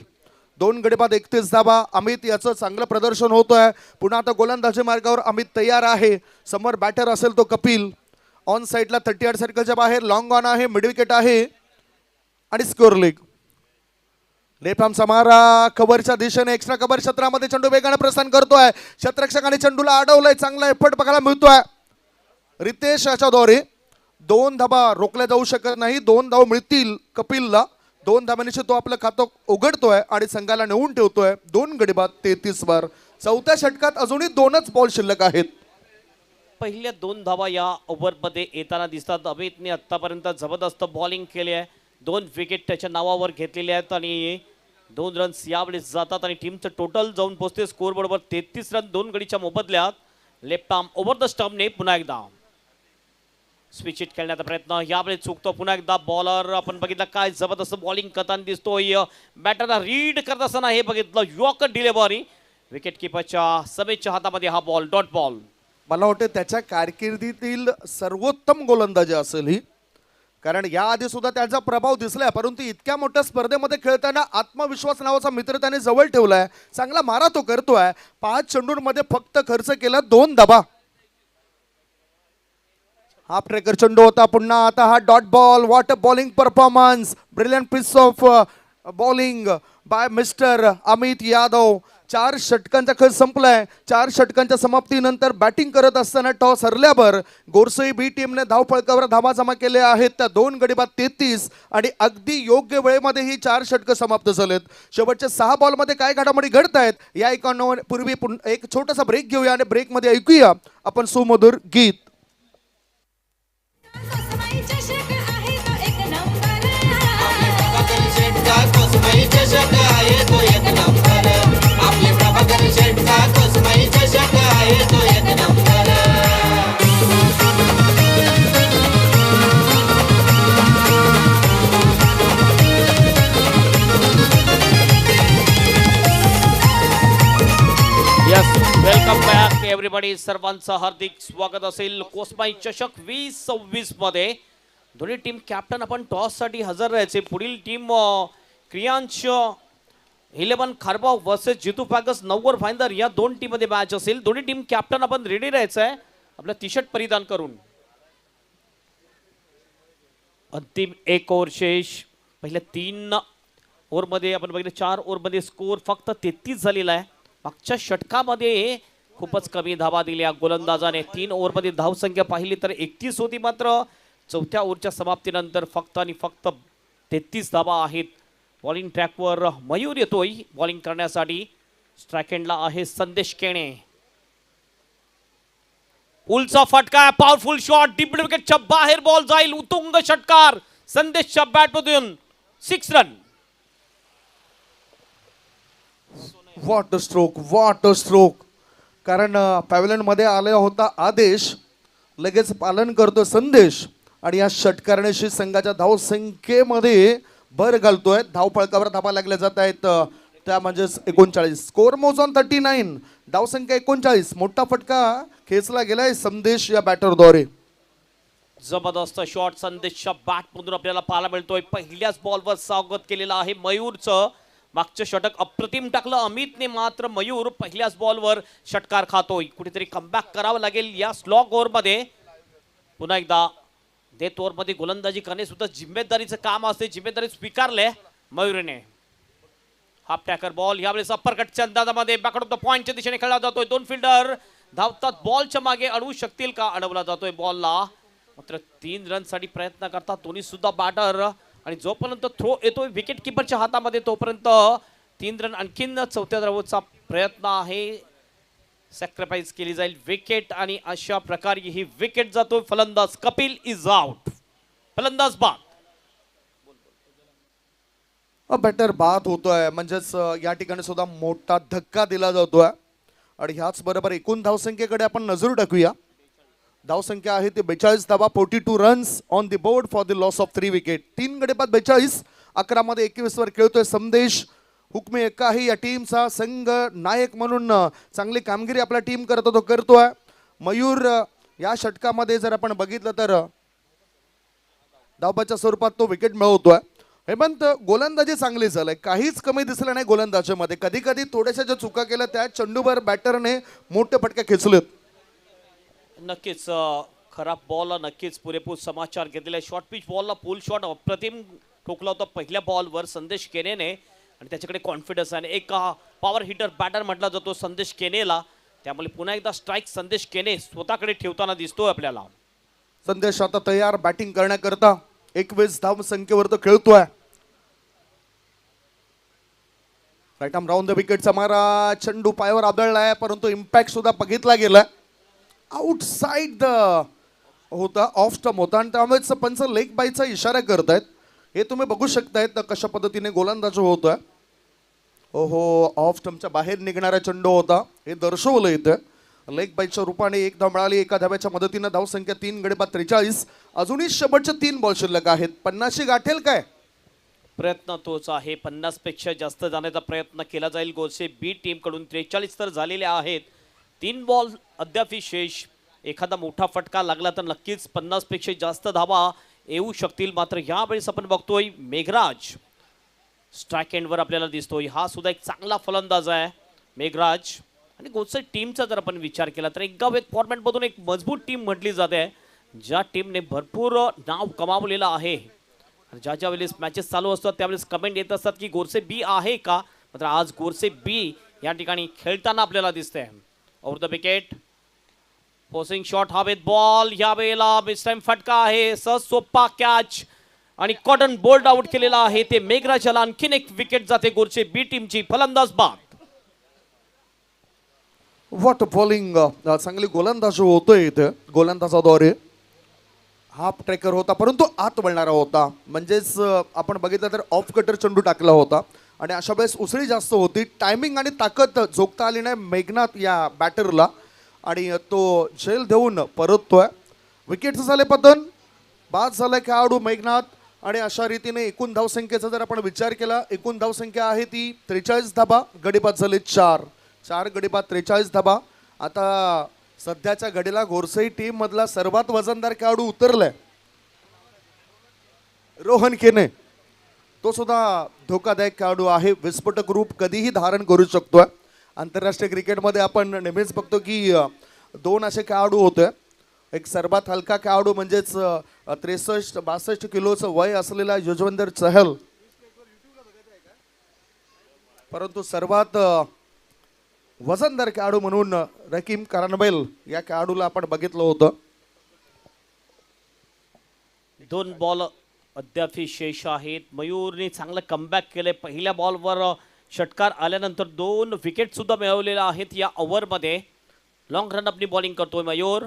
2 गडी बाद 31 धावा. अमित याचं चांगलं प्रदर्शन होतोय. पुन्हा आता गोलंदाजी मार्गावर अमित तयार आहे. समोर बॅटर असेल तो कपिल. ऑन साईडला 38 सर्कलच्या बाहेर लॉंग ऑन आहे, मिड विकेट आहे आणि स्कोर लेग. लेफ्ट मारा कव्हरच्या दिशेने एक्स्ट्रा कव्हर क्षेत्रामध्ये चेंडू वेगाने प्रस्थान करतोय. क्षेत्ररक्षकाने चेंडूला अडवलंय. चांगला एफर्ट बघायला मिळतोय रितेश याच्याद्वारे. 2 धाबा रोखल्या जाऊ शकत नाही. 2 धाव मिळतील कपिलला. 2 धाब्यानिशी तो आपलं खातं उघडतोय आणि संघाला नेऊन ठेवतोय. 2 गडी बाद 33 वर. चौथ्या षटकात अजूनही 2च बॉल शिल्लक आहेत. पहिल्या 2 धावा या ओव्हरमध्ये येताना दिसतात. अमितने आतापर्यंत जबरदस्त बॉलिंग केली आहे. 2 विकेट त्याच्या नावावर घेतलेले आहेत आणि 2 रन्स यावेळेस जातात आणि टीमचं टोटल जाऊन पोहोचते स्कोर बरोबर 33 रन 2 गडीच्या मोबदल्यात. लेफ्ट आर्म ओव्हर द स्टंपने पुन्हा एकदा स्विच हिट खेळण्याचा प्रयत्न यावेळेस चुकतो. पुन्हा एकदा बॉलर आपण बघितलं काय जबरदस्त बॉलिंग करताना दिसतोय. बॅटरला रीड करत असताना हे बघितलं यॉर्कर डिलिव्हरी. विकेट किपरच्या समेतच्या हातामध्ये हा बॉल डॉट बॉल. मला वाटतं त्याच्या कारकिर्दीतील सर्वोत्तम गोलंदाजी असेल ही. कारण याआधी सुद्धा त्याचा प्रभाव दिसलाय, परंतु इतक्या मोठ्या स्पर्धेमध्ये खेळताना आत्मविश्वास नावाचा मित्र त्याने जवळ ठेवलाय. चांगला मारा तो करतोय. 5 चेंडूंमध्ये फक्त खर्च केला 2 धाबा. हाफ ट्रेकर चेंडू होता. पुन्हा आता हा dot ball. What a bowling performance. Brilliant piece of bowling by mister Amit Yadav. 4 षटकांचा खेळ संपलाय. 4 षटकांच्या समाप्तीनंतर बॅटिंग करत असताना टॉस हरल्यावर गोरसई बी टीमने धावफलकावर धावा जमा केले आहेत. त्या 2 गडी बाद 33 आणि अगदी योग्य वेळेमध्ये ही 4 षटकं समाप्त झालेत. शेवटच्या 6 बॉलमध्ये काय घडामोडी घडतायत या पूर्वी एक छोटासा ब्रेक घेऊया आणि ब्रेकमध्ये ऐकूया आपण सुमधुर गीत. कोसमाई चषक आहे तो एक नंबर. आपले प्रभाकर शेठचा कोसमाई चषक आहे तो एक नंबर. आपले प्रभाकर शेठचा कोसमाई चषक आहे तो एक number. Yes welcome back everybody. सर्वांचं हार्दिक स्वागत असेल कोसमाई चषक 2026 मध्ये. दोन्ही टीम कॅप्टन आपण टॉससाठी हजर राहायचे. पुढील टीम क्रियांश 11 खारबाव वर्सेस जितू पॅगस 9 फायनल या 2 टीम मध्ये मॅच असेल. दोन्ही टीम कॅप्टन आपण रेडी राहायचं आहे आपलं टी शर्ट परिधान करून. अंतिम 1 ओव्हर शेष. पहिल्या 3 ओव्हरमध्ये आपण बघितलं 4 ओव्हरमध्ये स्कोर फक्त 33 झालेला आहे. मागच्या षटकामध्ये खूपच कमी धावा दिल्या गोलंदाजाने. 3 ओव्हरमध्ये धावसंख्या पाहिली तर 31 होती. मात्र चौथ्या ओव्हरच्या समाप्तीनंतर फक्त आणि फक्त 33 धावा आहेत. बॉलिंग ट्रॅकवर मयूर येतोय बॉलिंग करण्यासाठी. स्ट्राईक एंडला आहे संदेश केणे. पुलचा फटका, पॉवरफुल शॉट, डीप विकेटच्या बाहेर बॉल जाईल. उत्तुंग षटकार संदेशच्या बॅटमधून 6 run. What a stroke, what a stroke. कारण पॅव्हलियन मध्ये आला होता आदेश, लगेच पालन करतो संदेश आणि या षटकाराशी संघाच्या धावसंख्येमध्ये भर घालतोय. धावफळकावर धावा लागल्या जात आहेत. त्या म्हणजेच 39. स्कोर मोज ऑन 39. धावसंख्या 39. मोठा फटका खेचला गेलाय संदेश या बॅटरद्वारे. जबरदस्त शॉट संदेशच्या बॅटमधून आपल्याला पाहायला मिळतोय. पहिल्याच बॉलवर स्वागत केलेलं आहे मयूरचं. मागचं षटक अप्रतिम टाकलं अमितने, मात्र मयूर पहिल्याच बॉलवर षटकार खातोय. कुठेतरी कमबॅक करावं लागेल या स्लॉग ओव्हरमध्ये. पुन्हा एकदा डेथ ओव्हरमध्ये गोलंदाजी करणे सुद्धा जिम्मेदारीचं काम असते. जिम्मेदारी स्वीकारले मयूरने. हाफ टॅकर बॉल यावेळेस अप्परकटच्या अंदाजामध्ये बॅक ऑफ द पॉइंटच्या दिशेने खेळला जातोय. 2 फिल्डर धावतात. बॉलच्या मागे अडवू शकतील का? अडवला जातोय बॉलला. मात्र 3 रनसाठी प्रयत्न करतात दोन्ही सुद्धा बॅटर. आणि जोपर्यंत थ्रो येतोय विकेट किपरच्या हातामध्ये तोपर्यंत 3 रन आणखीन चौथ्या धावेचा प्रयत्न आहे. सॅक्रिफाईस केली जाईल विकेट आणि अशा प्रकारे ही विकेट जातोय. फलंदाज कपिल इज आउट. फलंदाज बाद. बॅटर बाद होतोय. म्हणजेच या ठिकाणी सुद्धा मोठा धक्का दिला जातोय. आणि ह्याच बरोबर एकूण धावसंख्येकडे आपण नजर टाकूया. धावसंख्या आहे ती 42 धावा. 42 runs on the board for the loss of 3 wicket. 3 गडी बाद 42 11 मध्ये 21 वर खेळतोय संदेश हुकमी एक्काही या टीमचा संघ नायक म्हणून चांगली कामगिरी आपला टीम करतोय. मयूर या षटकामध्ये जर आपण बघितलं तर धावबाच्या स्वरूपात तो विकेट मिळवतोय. हेमंत गोलंदाजी चांगली झालंय, काहीच कमी दिसलं नाही गोलंदाजीमध्ये. कधी कधी थोड्याशा ज्या चुका केल्या त्या चेंडूवर बॅटरने मोठे फटके खेचलेत. नक्कीच खराब बॉल नक्कीच पुरेपूर समाचार घेतलेला. शॉर्ट पिच बॉलला पुल शॉट अप्रतिम ठोकला होता पहिल्या बॉलवर संदेश केनेने आणि त्याच्याकडे कॉन्फिडन्स आहे. एक पॉवर हिटर बॅटर म्हटला जातो संदेश केनेला, त्यामुळे पुन्हा एकदा स्ट्राईक संदेश केने स्वतःकडे ठेवताना दिसतोय आपल्याला. संदेश आता तयार बॅटिंग करण्याकरता. 21 धाव संख्येवर तो खेळतोय. राईट आर्म राऊंड द विकेटचा मारा, चेंडू पायावर आदळलाय परंतु इम्पॅक्ट सुद्धा बघितला गेलाय. आउटसाइड द होता, ऑफ स्टंप होता आणि त्यामुळेच पंच लेग बायचा इशारा करतायत. हे तुम्ही बघू शकतायत कशा पद्धतीने गोलंदाज होतोय. ओहो, ऑफ स्टंपच्या बाहेर निघणारा चेंडू होता हे दर्शवलं इथे. लेग बाईच्या रूपाने एक धाव मिळाली. एका धाव्याच्या मदतीनं धावसंख्या 3 गडी बाद 43. अजूनही शेवटचे 3 बॉल शिल्लक आहेत. 50 गाठेल काय? प्रयत्न तोच आहे. 50 पेक्षा जास्त जाण्याचा प्रयत्न केला जाईल. गोलसे बी टीम कडून 43 तर झालेले आहेत. 3 बॉल अद्याप शेष. एखादा मोठा फटका लागला तर नक्कीच 50 पेक्षा जास्त धावा येऊ शकतील. मात्र यावेळेस आपण बघतोय मेघराज स्ट्राईक एंडवर आपल्याला दिसतोय. हा सुद्धा एक चांगला फलंदाज आहे मेघराज. आणि गोलसे टीमचा जर आपण विचार केला तर एक फॉर्मॅटमधून एक मजबूत टीम म्हटली जाते, ज्या टीमने भरपूर नाव कमावलेलं आहे. आणि ज्या वेळेस मॅचेस चालू असतात त्यावेळेस कमेंट येत असतात की गोरसे बी आहे का. मात्र आज गोरसे बी या ठिकाणी खेळताना आपल्याला दिसते. Over the wicket possessing shot हवेत बॉल. या वेळेला मिस टाइम फटका आहे. सहज सोपा कॅच आणि कॉटन बोल्ड आउट केलेला आहे. ते मेघराजाला आणखीन एक विकेट जाते गोरसे बी टीमची. फलंदाज बाद. व्हॉट बॉलिंग, चांगली गोलंदाजी होतोय इथे. गोलंदाजाद्वारे हाफ ट्रेकर होता परंतु आत वळणारा होता. म्हणजेच आपण बघितलं तर ऑफ कटर चेंडू टाकला होता आणि अशा वेळेस उसळी जास्त होती. टायमिंग आणि ताकद जोखता आली नाही मेघनाथ या बॅटरला आणि तो झेल देऊन परततोय. विकेटचं झाले पतन, बाद झालाय खेळाडू मेघनाथ. आणि अशा रीतीने एकूण धावसंख्येचा जर आपण विचार केला, एकूण धावसंख्या आहे ती 43 धाबा. गडीबाद झाले 4 गडीबाद 43 धाबा. आता सध्याच्या घडीला गोरसई टीम मधला सर्वात वजनदार खेळाडू उतरलाय रोहन केने. तो सुद्धा धोकादायक खेळाडू आहे. विस्फोटक रूप कधीही धारण करू शकतोय. आंतरराष्ट्रीय क्रिकेटमध्ये आपण नेहमीच बघतो की 2 असे खेळाडू होते. एक सर्वात हलका खेळाडू म्हणजेच 63-62 किलोचं वय असलेला युजवेंद्र चहल, परंतु सर्वात वजनदार खेळाडू म्हणून रकीम करानबेल या खेळाडूला आपण बघितलं होतं. 2 बॉल अद्याप शेष आहेत. मयूरने चांगलं कमबॅक केलंय. पहिल्या बॉलवर षटकार आल्यानंतर 2 विकेट सुद्धा मिळवलेल्या आहेत या ओव्हरमध्ये. लॉंग रन अपनी बॉलिंग करतोय मयूर.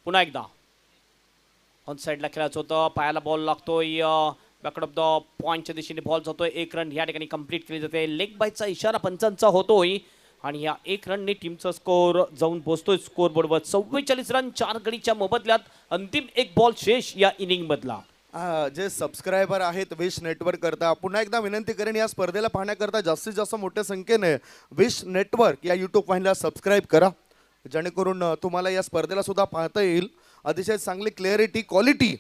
पुन्हा एकदा ऑन साईडला खेळायचं होतं. पायाला बॉल लागतोय. बॅकड ऑफ द पॉईंटच्या दिशेने बॉल जातोय. 1 रन या ठिकाणी कंप्लीट केली जाते. लेग बायचा इशारा पंचांचा होतोय आणि या 1 रनने टीमचा स्कोर जाऊन पोहोचतोय स्कोरबोर्डवर. 44 रन 4 गडीच्या मोबदल्यात. अंतिम 1 बॉल शेष या इनिंग मधला. जे सबस्क्रायबर आहेत विश नेटवर्क करता, पुन्हा एकदा विनंती करेन या स्पर्धेला पाहण्याकरता जास्तीत जास्त मोठ्या संख्येने विश नेटवर्क या यूट्यूब वाहिनीला सबस्क्राईब करा, जेणेकरून तुम्हाला या स्पर्धेला सुद्धा पाहता येईल. अतिशय चांगली क्लिअरिटी, क्वालिटी,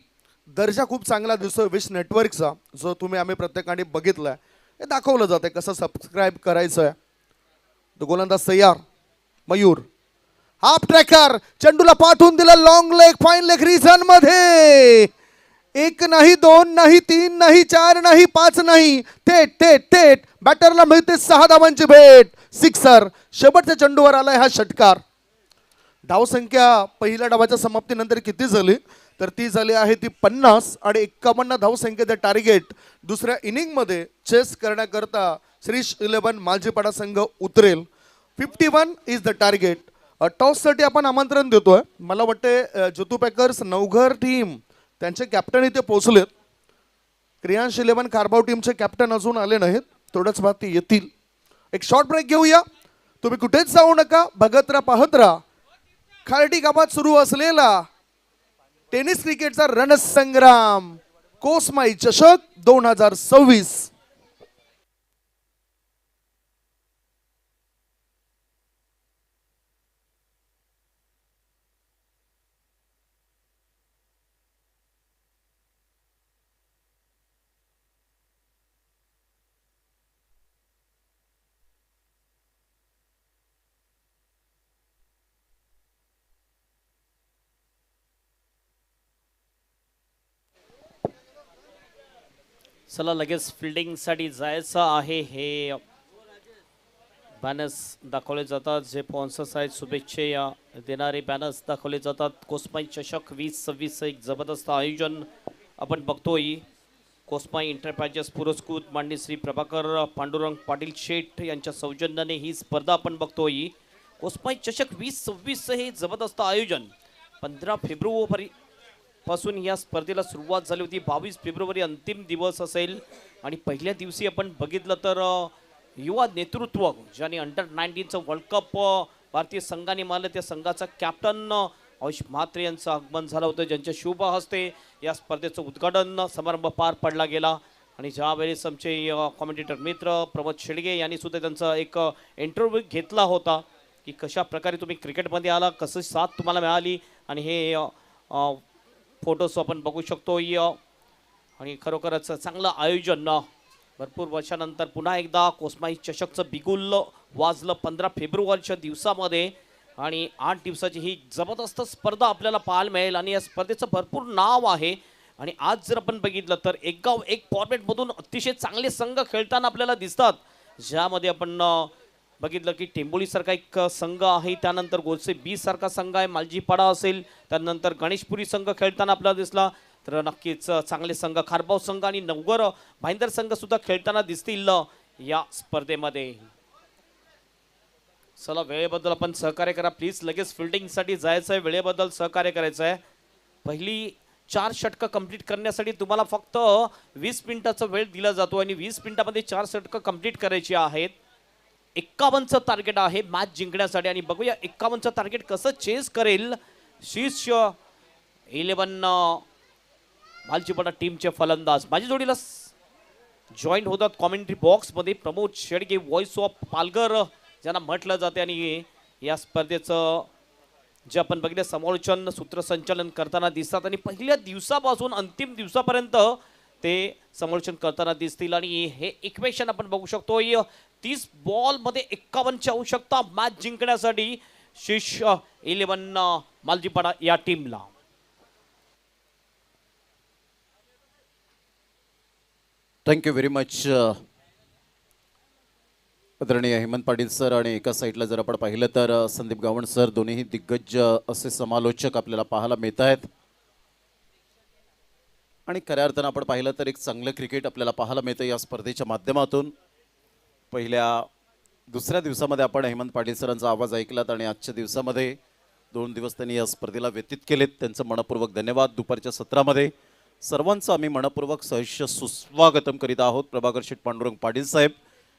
दर्जा खूप चांगला दिसतोय विश नेटवर्कचा, जो तुम्ही आम्ही प्रत्येकाने बघितलाय. हे दाखवलं जाते कसं सबस्क्राईब करायचं आहे. तो गोलंदाज तयार मयूर. हाफ ट्रॅकर चेंडूला पाठवून दिला. Long leg, fine leg reason मध्ये. 1 नाही 2 नाही 3 नाही 4 नाही 5 नाही, थेट थेट थेट बॅटरला मिळते 6 धावांची भेट. सिक्सर. शेवटच्या चेंडूवर आलाय हा षटकार. धावसंख्या पहिल्या डावाच्या समाप्तीनंतर किती झाली तर ती झाली आहे ती 50 आणि 51 धावसंख्येचे टार्गेट दुसऱ्या इनिंगमध्ये चेस करण्याकरता श्रीश 11 मालजीपाडा संघ उतरेल. 51 इज द टार्गेट. टॉससाठी आपण आमंत्रण देतोय. मला वाटते ज्योतू पॅकर्स नवघर टीम त्यांचे कॅप्टन इथे पोहोचलेत. क्रियांश 11 कारभाव टीमचे कॅप्टन अजून आले नाहीत, थोडंच बात ते येतील. एक शॉर्ट ब्रेक घेऊया. तुम्ही कुठेच जाऊ नका, बघत राहा, पाहत राहा. खार्डी गावात सुरू असलेला टेनिस क्रिकेटचा रणसंग्राम कोसमाई चषक 2026. चला लगेच फिल्डिंगसाठी जायचं आहे. हे बॅनर्स दाखवले जातात, जे स्पॉन्सर्स आहेत शुभेच्छा देणारे बॅनर्स दाखवले जातात. कोसमाई चषक 2026 एक जबरदस्त आयोजन आपण बघतोय. कोसमाई एंटरप्राइजेस पुरस्कृत माननीय श्री प्रभाकर पांडुरंग पाटील शेठ यांच्या सौजन्याने ही स्पर्धा आपण बघतोय. कोसमाई चषक 2026 हे जबरदस्त आयोजन 15 फेब्रुवारी पासून या स्पर्धेला सुरुवात झाली होती. 22 फेब्रुवारी अंतिम दिवस असेल आणि पहिल्या दिवशी आपण बघितलं तर युवा नेतृत्व ज्याने अंडर 19चं वर्ल्ड कप भारतीय संघाने मारलं, त्या संघाचा कॅप्टन आयुष म्हात्रे यांचं आगमन झालं होतं, ज्यांच्या शुभ हस्ते या स्पर्धेचं उद्घाटन समारंभ पार पडला गेला. आणि ज्यावेळेस आमचे कॉमेंटेटर मित्र प्रमोद शेडगे यांनी सुद्धा त्यांचा एक इंटरव्ह्यू घेतला होता की कशा प्रकारे तुम्ही क्रिकेटमध्ये आला, कसं साथ तुम्हाला मिळाली. आणि हे फोटोज आपण बघू शकतो. आणि खरोखरच चांगलं आयोजन भरपूर वर्षानंतर पुन्हा एकदा कोसमाई चषकचं बिगुल वाजलं 15 फेब्रुवारीच्या दिवसामध्ये. आणि 8 दिवसाची ही जबरदस्त स्पर्धा आपल्याला पाहायला मिळेल आणि या स्पर्धेचं भरपूर नाव आहे. आणि आज जर आपण बघितलं तर एक गाव एक फॉर्मॅटमधून अतिशय चांगले संघ खेळताना आपल्याला दिसतात, ज्यामध्ये आपण बघितलं की टेंबोलीसारखा एक संघ आहे, त्यानंतर गोलसे बी सारखा संघ आहे, मालजीपाडा असेल, त्यानंतर गणेशपुरी संघ खेळताना आपल्याला दिसला. तर नक्कीच चांगले संघ खारबाव संघ आणि नवगर भाईंदर संघ सुद्धा खेळताना दिसतील या स्पर्धेमध्ये. चला वेळेबद्दल आपण सहकार्य करा प्लीज. लगेच फिल्डिंगसाठी जायचं आहे, वेळेबद्दल सहकार्य करायचं आहे. पहिली 4 षटकं कंप्लीट करण्यासाठी तुम्हाला फक्त 20 मिनिटाचा वेळ दिला जातो आणि 20 मिनिटामध्ये 4 षटकं कंप्लीट करायची आहेत. 51चं टार्गेट आहे मॅच जिंकण्यासाठी. आणि बघूया 51चं टार्गेट कसं चेस करेल शीर्ष 11 मालजीपाडा टीमचे फलंदाज. माझ्या जोडीला जॉईन होतात कॉमेंट्री बॉक्समध्ये प्रमोद शेडगे, व्हॉइस ऑफ पालघर ज्यांना म्हटलं जाते. आणि या स्पर्धेचं जे आपण बघितलं समालोचन सूत्रसंचालन करताना दिसतात आणि पहिल्या दिवसापासून अंतिम दिवसापर्यंत ते समालोचन करताना दिसतील. आणि हे इक्वेशन आपण बघू शकतो, 30 बॉलमध्ये 51ची आवश्यकता मॅच जिंकण्यासाठी शीर्ष 11 मालजीपाडा या टीमला. थँक्यू व्हेरी मच आदरणीय हेमंत पाटील सर. आणि एका साईडला जर आपण पाहिलं तर संदीप गावण सर, दोन्ही दिग्गज असे समालोचक आपल्याला पाहायला मिळत आहेत. आणि खऱ्या अर्थानं आपण पाहिलं तर एक चांगलं क्रिकेट आपल्याला पाहायला मिळतं या स्पर्धेच्या माध्यमातून. दुसऱ्या दिवसामध्ये आपण हेमंत पाटील सरांचा आवाज ऐकलात आणि आजच्या दिवसामध्ये 2 दिवस त्यांनी या स्पर्धेला व्यतीत केलेत, त्यांचं मनपूर्वक धन्यवाद. दुपारच्या सत्रामध्ये सर्वांचं आम्ही मनपूर्वक सहर्ष सुस्वागतम करीत आहोत. प्रभाकर शेठ पांडुरंग पाटील साहेब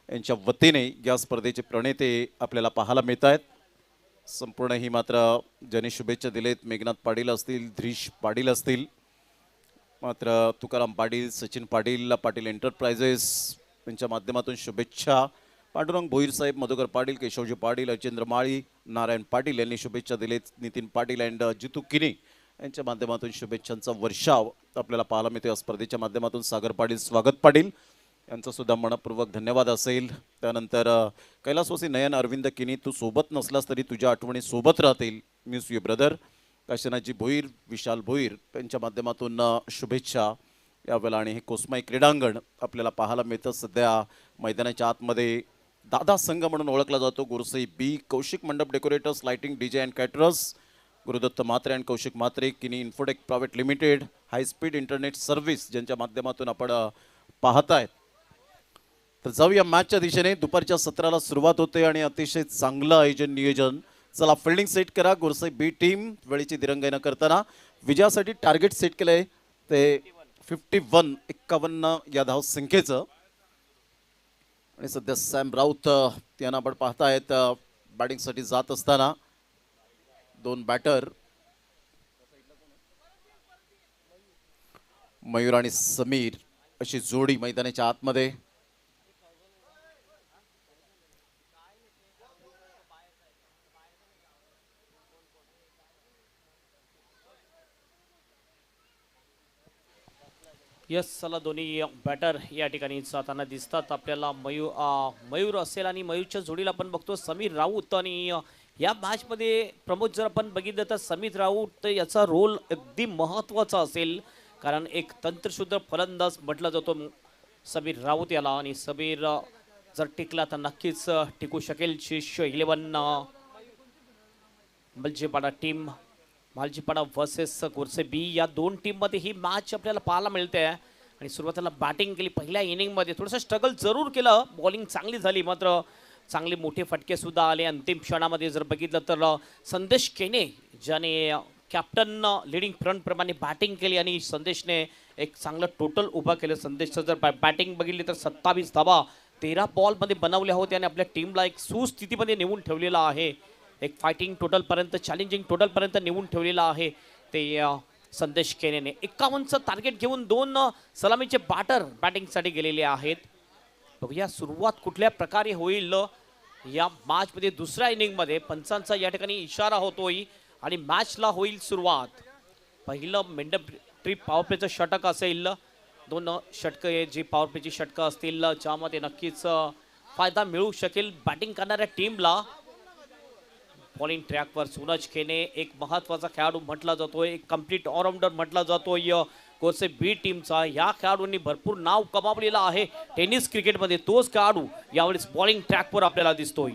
यांच्या वतीने या स्पर्धेचे प्रणेते आपल्याला पाहायला मिळत आहेत. संपूर्ण ही मात्र ज्यांनी शुभेच्छा दिलेत, मेघनाथ पाटील असतील, धीश पाटील असतील, मात्र तुकाराम पाटील, सचिन पाटील, पाटील एंटरप्राइजेस यांच्या माध्यमातून शुभेच्छा. पांडुरंग भोईर साहेब, मधुकर पाटील, केशवजी पाटील, अचेंद्र माळी, नारायण पाटील यांनी शुभेच्छा दिलेत. नितीन पाटील अँड जितू किनी यांच्या माध्यमातून शुभेच्छांचा वर्षाव आपल्याला पाहायला मिळतो या स्पर्धेच्या माध्यमातून. सागर पाटील, स्वागत पाटील यांचं सुद्धा मनपूर्वक धन्यवाद असेल. त्यानंतर कैलासवासी नयन अरविंद किनी, तू सोबत नसलास तरी तुझ्या आठवणी सोबत राहतील, miss you brother. Kashinathji Bhoir, Vishal Bhoir यांच्या माध्यमातून शुभेच्छा यावेळेला. आणि हे कोसमाई क्रीडांगण आपल्याला पाहायला मिळतं सध्या मैदानाच्या आतमध्ये. दादा संघ म्हणून ओळखला जातो. Gurusai B, Kaushik mandap decorators, lighting, DJ and caterers, Gurudatta Mhatre and Kaushik Mhatre, Kini infotech private limited, high speed internet service ज्यांच्या माध्यमातून आपण पाहतायत. तर जाऊया मॅचच्या दिशेने. दुपारच्या सत्राला सुरुवात होते आणि अतिशय चांगलं आयोजन नियोजन. चला फिल्डिंग सेट करा. गुरुसाई बी टीम वेळेची दिरंगाई न करताना विजयासाठी टार्गेट सेट केलंय ते 51 या धाव संख्येचं. आणि सध्या सॅम राऊत यांना आपण पाहतायत बॅटिंगसाठी जात असताना. 2 बॅटर मयूर आणि समीर अशी जोडी मैदानाच्या आतमध्ये. यस, चला दोन्ही बॅटर या ठिकाणी जाताना दिसतात आपल्याला. मयूर असेल आणि मयूरच्या जोडीला आपण बघतो समीर राऊत. आणि या मॅचमध्ये प्रमोद जर आपण बघितलं तर समीर राऊत याचा रोल अगदी महत्त्वाचा असेल, कारण एक तंत्रशुद्ध फलंदाज म्हटला जातो समीर राऊत याला आणि समीर जर टिकला तर नक्कीच टिकू शकेल शिष्य 11 मलजीपाडा टीम. मालजीपाडा वर्सेस गोरसे बी या दोन टीममध्ये ही मॅच आपल्याला पाहायला मिळते आणि सुरुवातीला बॅटिंग केली पहिल्या इनिंगमध्ये थोडंसं स्ट्रगल जरूर केलं. बॉलिंग चांगली झाली मात्र चांगले मोठे फटके सुद्धा आले. अंतिम क्षणामध्ये जर बघितलं तर संदेश केने ज्याने कॅप्टन लिडिंग फ्रंट प्रमाणे बॅटिंग केली आणि संदेशने एक चांगलं टोटल उभं केलं. संदेशचं जर बॅटिंग बघितली तर 27 धावा 13 बॉलमध्ये बनवल्या होत्या आणि आपल्या टीमला एक सुस्थितीमध्ये नेऊन ठेवलेला आहे. एक फायटिंग टोटलपर्यंत चॅलेंजिंग टोटलपर्यंत नेऊन ठेवलेला आहे ते संदेश केनेने. 51चं टार्गेट घेऊन 2 सलामीचे बॅटर बॅटिंगसाठी गेलेले आहेत. बघूया सुरुवात कुठल्या प्रकारे होईल या मॅचमध्ये. दुसऱ्या इनिंगमध्ये पंचांचा या ठिकाणी इशारा होतोय आणि मॅचला होईल सुरुवात. पहिलं मेंढप ट्रिप पॉवर प्लेचं षटक असेल. 2 षटकं जी पॉवर प्लेची षटकं असतील ज्यामध्ये नक्कीच फायदा मिळू शकेल बॅटिंग करणाऱ्या टीमला. बॉलिंग ट्रॅकवर सूरज केने एक महत्त्वाचा खेळाडू म्हटला जातोय. एक कम्प्लीट ऑलराऊंडर म्हटला जातोय गोरसे बी टीमचा. या खेळाडूंनी भरपूर नाव कमावलेलं आहे टेनिस क्रिकेटमध्ये. तोच खेळाडू यावेळेस बॉलिंग ट्रॅकवर आपल्याला दिसतोय.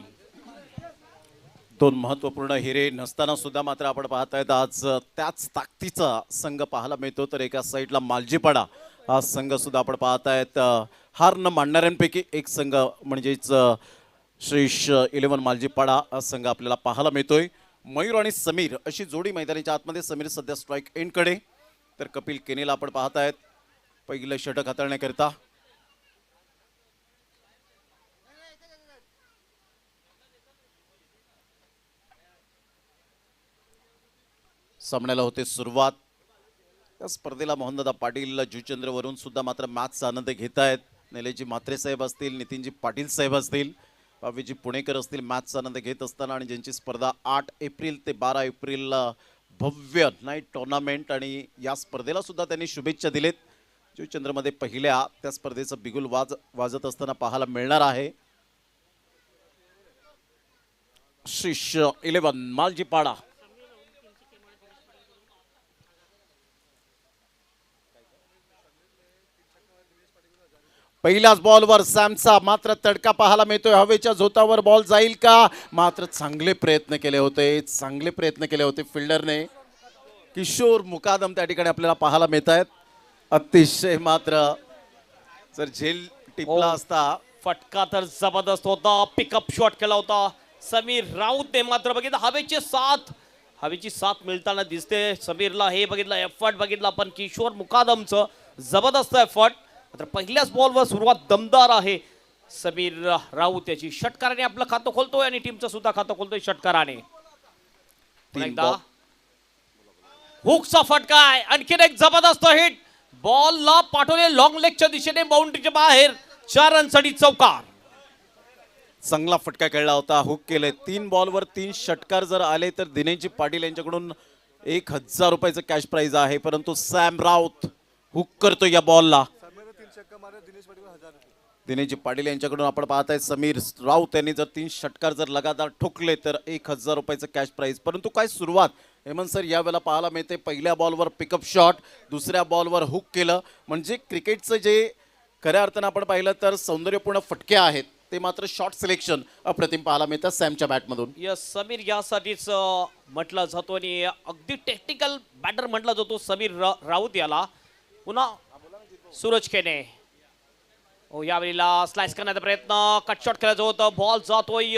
2 महत्वपूर्ण हिरे नसताना सुद्धा मात्र आपण पाहतायत आज त्याच ताकदीचा संघ पाहायला मिळतो. तर एका साईडला मालजीपाडा हा संघ सुद्धा आपण पाहतायत हार न मानणाऱ्यांपैकी एक संघ म्हणजेच श्रीश 11 मालजीपाडा हा संघ आपल्याला पाहायला मिळतोय. मयूर आणि समीर अशी जोडी मैदानाच्या आतमध्ये. समीर सध्या स्ट्राईक एंडकडे तर कपिल केनेला आपण पाहतायत पहिलं षटक हाताळण्याकरिता. सामन्याला होते सुरुवात. या स्पर्धेला मोहनदादा पाटील जुचंद्रवरून सुद्धा मात्र मॅचचा आनंद घेत आहेत. निलेशजी म्हात्रे साहेब असतील, नितीनजी पाटील साहेब असतील, भावीजी पुणेकर असतील मॅचचा आनंद घेत असताना. आणि ज्यांची स्पर्धा 8 एप्रिल ते 12 एप्रिलला भव्य नाईट टुर्नामेंट आणि या स्पर्धेला सुद्धा त्यांनी शुभेच्छा दिलेत. जुचंद्रमध्ये पहिल्या त्या स्पर्धेचं बिगुल वाजत असताना पाहायला मिळणार आहे. श्रीश 11 मालजीपाडा पहिल्याच बॉलवर सॅमचा मात्र तडका पाहायला मिळतोय. हवेच्या झोतावर बॉल जाईल का? मात्र चांगले प्रयत्न केले होते फिल्डरने. किशोर मुकादम त्या ठिकाणी आपल्याला पाहायला मिळत आहेत. अतिशय मात्र जर झेल टिपला असता. फटका तर जबरदस्त होता. पिकअप शॉट केला होता समीर राऊतने. मात्र बघितलं हवेची साथ मिळताना दिसते समीरला. हे बघितलं एफर्ट बघितला पण किशोर मुकादमचं जबरदस्त एफर्ट. मात्र पहिल्याच बॉलवर सुरुवात दमदार आहे. समीर राऊत याची षटकाराने आपलं खातं खोलतोय आणि टीमचं सुद्धा खातं खोलतोय षटकाराने. एकदा हुकचा फटका आहे. आणखीन एक जबरदस्त हिट. बॉलला पाठवले लॉंग लेगच्या दिशेने बाउंड्रीच्या बाहेर. 4 रनसाठी चौकार. चांगला फटका खेळला होता. हुक केले. 3 बॉलवर 3 षटकार जर आले तर दिनेशजी पाटील यांच्याकडून 1000 रुपयाचं कॅश प्राइज आहे. परंतु सॅम राऊत हुक करतो या बॉलला. दिनेशजी पाटील यांच्याकडून आपण पाहताय समीर राऊत यांनी जर 3 षटकार जर लगातार ठोकले तर 1000 रुपयाचं कॅश प्राइज. परंतु काय सुरुवात हेमंत सर यावेळेला पाहायला मिळते. पहिल्या बॉलवर पिकअप शॉट, दुसऱ्या बॉलवर हुक केलं. म्हणजे क्रिकेटचं जे खऱ्या अर्थानं आपण पाहिलं तर सौंदर्यपूर्ण फटके आहेत ते मात्र शॉर्ट सिलेक्शन अप्रतिम पाहायला मिळतात सॅमच्या बॅटमधून. यस समीर यासाठीच म्हटलं जातो आणि अगदी टेक्निकल बॅटर म्हटला जातो समीर राऊत याला. पुन्हा सूरज केने यावेळेला स्लाइस करण्याचा प्रयत्न. कट शॉट खेळायचं होतं. बॉल जातोय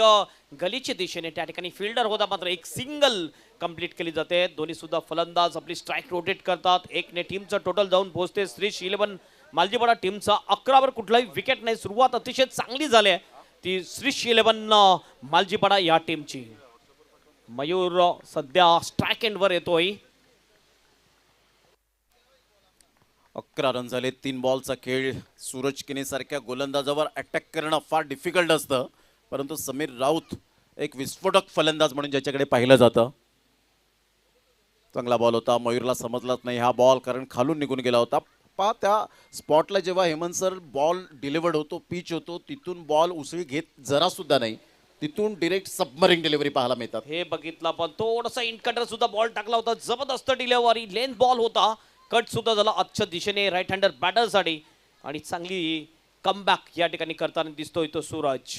गलीच्या दिशेने. त्या ठिकाणी फिल्डर होता मात्र एक सिंगल कंप्लीट केली जाते. दोन्ही सुद्धा फलंदाज आपली स्ट्राईक रोटेट करतात. एकने टीमचं टोटल जाऊन पोहोचते. श्रीश 11 मालजीपाडा टीमचा 11वर कुठलाही विकेट नाही. सुरुवात अतिशय चांगली झाली आहे ती श्रीश 11 मालजीपाडा या टीमची. मयूर सध्या स्ट्राईक एंडवर येतोय. 11 रन झाले. 3 बॉलचा खेळ. सूरज केने सारख्या गोलंदाजावर अटॅक करणं फार डिफिकल्ट असतं. परंतु समीर राऊत एक विस्फोटक फलंदाज म्हणून ज्याच्याकडे पाहिलं जातं. चांगला बॉल होता. मयूरला समजलाच नाही हा बॉल कारण खालून निघून गेला होता. पहा त्या स्पॉटला जेव्हा हेमंत सर बॉल डिलिव्हर्ड होतो, पिच होतो, तिथून बॉल उसळी घेत जरा सुद्धा नाही. तिथून डिरेक्ट सबमरीन डिलिव्हरी पाहायला मिळतात. हे बघितलं पण थोडासा इनकटर सुद्धा बॉल टाकला होता. जबरदस्त डिलिव्हरी. लेंथ बॉल होता. कट सुद्धा झाला आजच्या दिशेने राईट हँडर बॅटरसाठी आणि चांगली कमबॅक या ठिकाणी करताना दिसतोय तो सूरज.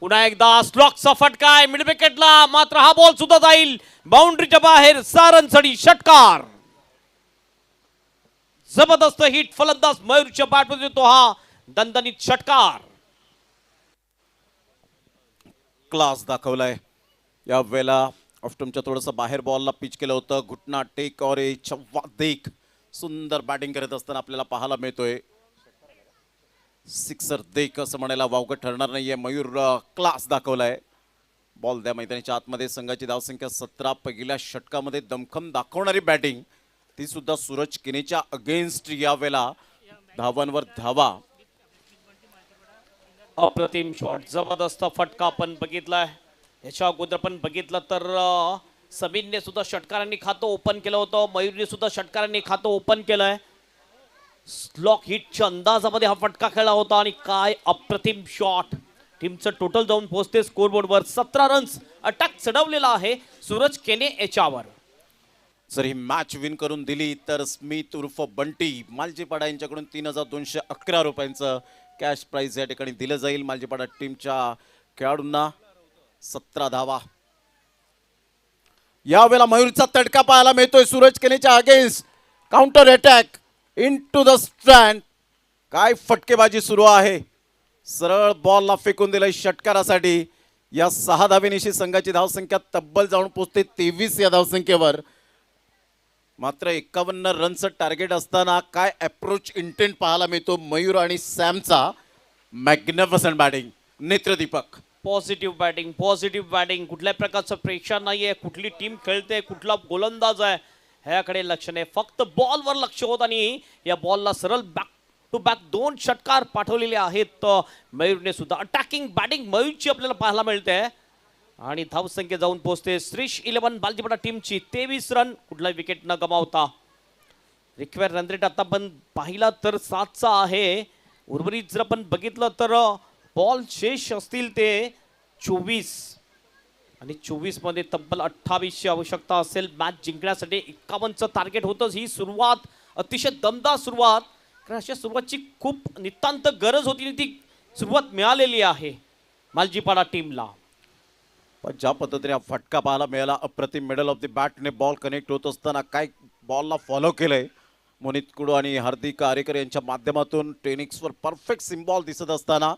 पुन्हा एकदा स्लॉकचा फटका आहे मिड विकेटला, मात्र हा बॉल सुद्धा जाईल बाउंड्रीच्या बाहेर. 6 रनसाठी षटकार. जबरदस्त हिट फलंदाज मयूरच्या बॅटमध्ये तो हा दणदणीत षटकार. क्लास दाखवलाय या वेळेला. ऑफ्टमच्या थोडंसं बाहेर बॉलला पिच केलं होतं. घुटना टेक और ए छव्वा देख. सुंदर बॅटिंग करत असताना आपल्याला पाहायला मिळतोय. सिक्सर देख असं म्हणायला वावगं ठरणार नाहीये. मयूर क्लास दाखवलाय. बॉल द्या मैदानाच्या आतमध्ये. संघाची धावसंख्या 17. पहिल्या षटकामध्ये दमखम दाखवणारी बॅटिंग ती सुद्धा सूरज केनेच्या अगेन्स्ट या वेळेला. धावांवर धावा. अप्रतिम शॉट, जबरदस्त फटका आपण बघितलाय. याच्या अगोदर पण बघितलं तर समीरने सुद्धा षटकारांनी खातं ओपन केलं होतं. मयूरने सुद्धा षटकारांनी खातं ओपन केलंय. स्लॉक हिटच्या अंदाजामध्ये हा फटका खेळला होता आणि काय अप्रतिम शॉट. टीमचं टोटल जाऊन पोहोचते स्कोरबोर्डवर. 17 रन्स अटॅक चढवलेला आहे सूरज केने याच्यावर. जर ही मॅच विन करून दिली तर स्मिथ उर्फ बंटी मालजीपाडा यांच्याकडून 3211 रुपयांचं कॅश प्राइज या ठिकाणी दिलं जाईल. मालजीपाडा टीमच्या खेळाडूंना 17 धावा. यावेळेला मयूरचा तडका पाहायला मिळतोय सूरज केनेच्या against. Counter attack into the stand. काय फटकेबाजी सुरू आहे. सरळ बॉलला फेकून दिलंय षटकारासाठी. या 6 धावेनिशी संघाची धावसंख्या तब्बल जाऊन पोहोचते 23 या धावसंख्येवर. मात्र 51 रनचं टार्गेट असताना काय अप्रोच इंटेंट पाहायला मिळतो मयूर आणि सॅमचा. Magnificent batting. नेत्रदीपक. Positive batting. कुठल्याही प्रकारचं प्रेक्षण नाहीये. कुठली टीम खेळते, कुठला गोलंदाज आहे ह्याकडे लक्ष नाही. फक्त बॉलवर लक्ष होत आणि या बॉलला सरळ बॅक टू बॅक 2 षटकार पाठवलेले आहेत मयूरने सुद्धा. अटॅकिंग बॅटिंग मयूरची आपल्याला पाहायला मिळते आणि धावसंख्या जाऊन पोहोचते श्रीश 11 बालजीपाडा टीमची 23 रन. कुठलाही विकेट न गमावता. रिक्वायर रन रेट आता पण पाहिला तर 7चा आहे. उर्वरित जर आपण बघितलं तर बॉल शेष असतील ते 24 आणि 24 मध्ये तब्बल 28ची आवश्यकता असेल मॅच जिंकण्यासाठी. 51चं टार्गेट होतंच. ही सुरुवात अतिशय दमदार सुरुवात, कारण अशा सुरुवातची खूप नितांत गरज होती आणि ती सुरुवात मिळालेली आहे मालजीपाडा टीमला. पण ज्या पद्धतीने हा फटका पाहायला मिळाला अप्रतिम. मिडल ऑफ द बॅटने बॉल कनेक्ट होत असताना काय बॉलला फॉलो केलंय मोनित कुडू आणि हार्दिक आरेकर यांच्या माध्यमातून. टेनिक्सवर परफेक्ट सिम्बॉल दिसत असताना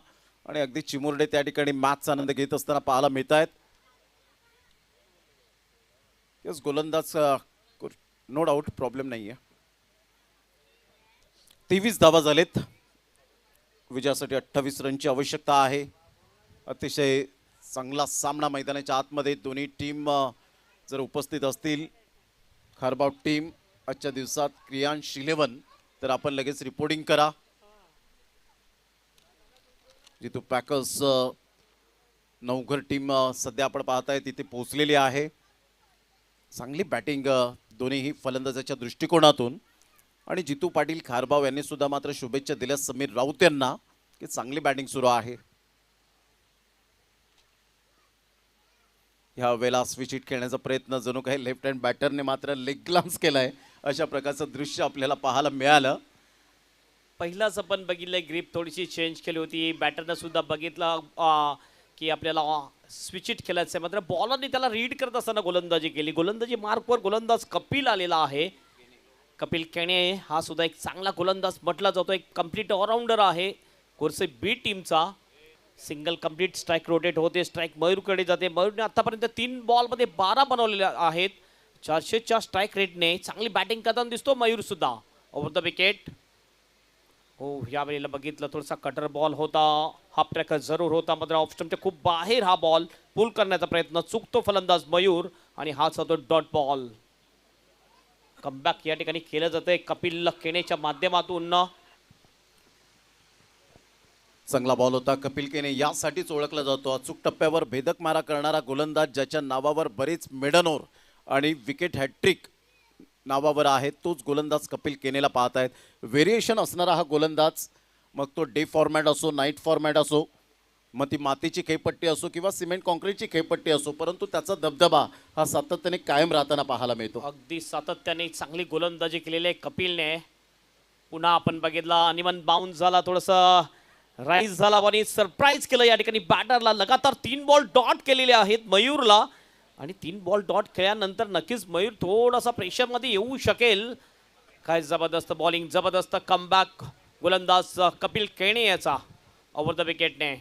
आणि अगदी चिमुरडे त्या ठिकाणी मॅचचा आनंद घेत असताना पाहायला मिळत आहेत. यस, गोलंदाज नो डाऊट प्रॉब्लेम नाहीये. 23 धावा झालेत. विजयासाठी 28 रनची आवश्यकता आहे. अतिशय चांगला सामना मैदानाच्या आतमध्ये. दोन्ही टीम जर उपस्थित असतील, खारबाव टीम आजच्या दिवसात क्रियांश 11, तर आपण लगेच रिपोर्टिंग करा. जिथं पॅकर्स नवघर टीम सध्या आपण पाहताय तिथे पोहोचलेली आहे. चांगली बॅटिंग दोन्हीही फलंदाजाच्या दृष्टिकोनातून. आणि जितू पाटील खारबाव यांनी सुद्धा मात्र शुभेच्छा दिल्या समीर राऊत यांना की चांगली बॅटिंग सुरू आहे. ह्या वेळेला स्विच हिट खेळण्याचा प्रयत्न जणू काही लेफ्ट हँड बॅटरने मात्र लेग ग्लान्स केलाय. अशा प्रकारचं दृश्य आपल्याला पाहायला मिळालं. पहिलाच आपण बघितलंय ग्रीप थोडीशी चेंज केली होती. बॅटरनं सुद्धा बघितलं की आपल्याला स्विच हिट खेळायचं आहे. मात्र बॉलरने त्याला रीड करत असताना गोलंदाजी केली. गोलंदाजी मार्कवर गोलंदाज कपिल आलेला आहे. कपिल केणे हा सुद्धा एक चांगला गोलंदाज म्हटला जातो. एक कम्प्लीट ऑलराऊंडर आहे कोरसे बी टीमचा. सिंगल कम्प्लीट स्ट्राईक रोटेट होते. स्ट्राईक मयूरकडे जाते. मयूरने आतापर्यंत 3 बॉलमध्ये 12 बनवलेले आहेत. 400च्या स्ट्राईक रेटने चांगली बॅटिंग करताना दिसतो मयूर सुद्धा. Over the wicket. हो, या वेळेला बघितलं थोडासा कटर बॉल होता. हाफ ट्रॅकर जरूर होता, मात्र ऑफ स्टंपच्या खूप बाहेर हा बॉल पुल करण्याचा प्रयत्न. चुकतो फलंदाज मयूर आणि हाच होतो डॉट बॉल. कमबॅक या ठिकाणी केलं जातंय कपिल केनेच्या माध्यमातून. चांगला बॉल होता. कपिल केने यासाठीच ओळखला जातो अचूक टप्प्यावर भेदक मारा करणारा गोलंदाज, ज्याच्या नावावर बरेच मेडन ओव्हर आणि विकेट हॅट्रिक नावावर आहे. तोच गोलंदाज कपिल केनेला पाहत आहेत. व्हेरिएशन असणारा हा गोलंदाज, मग तो डे फॉर्मॅट असो, नाईट फॉर्मॅट असो, मग ती मातीची खेळपट्टी असो किंवा सिमेंट कॉन्क्रीटची खेळपट्टी असो, परंतु त्याचा दबदबा हा सातत्याने कायम राहताना पाहायला मिळतो. अगदी सातत्याने चांगली गोलंदाजी केलेली आहे कपिलने. पुन्हा आपण बघितला अनिमन बाउन्स झाला, थोडस राईज झाला आणि सरप्राईज केलं या ठिकाणी बॅटरला. लगातार 3 बॉल डॉट केलेले आहेत मयूरला आणि 3 बॉल डॉट खेळल्यानंतर नक्कीच मयूर थोडासा प्रेशरमध्ये येऊ शकेल. काय जबरदस्त बॉलिंग, जबरदस्त कमबॅक गोलंदाज कपिल केणे याचा ओव्हर द विकेटने.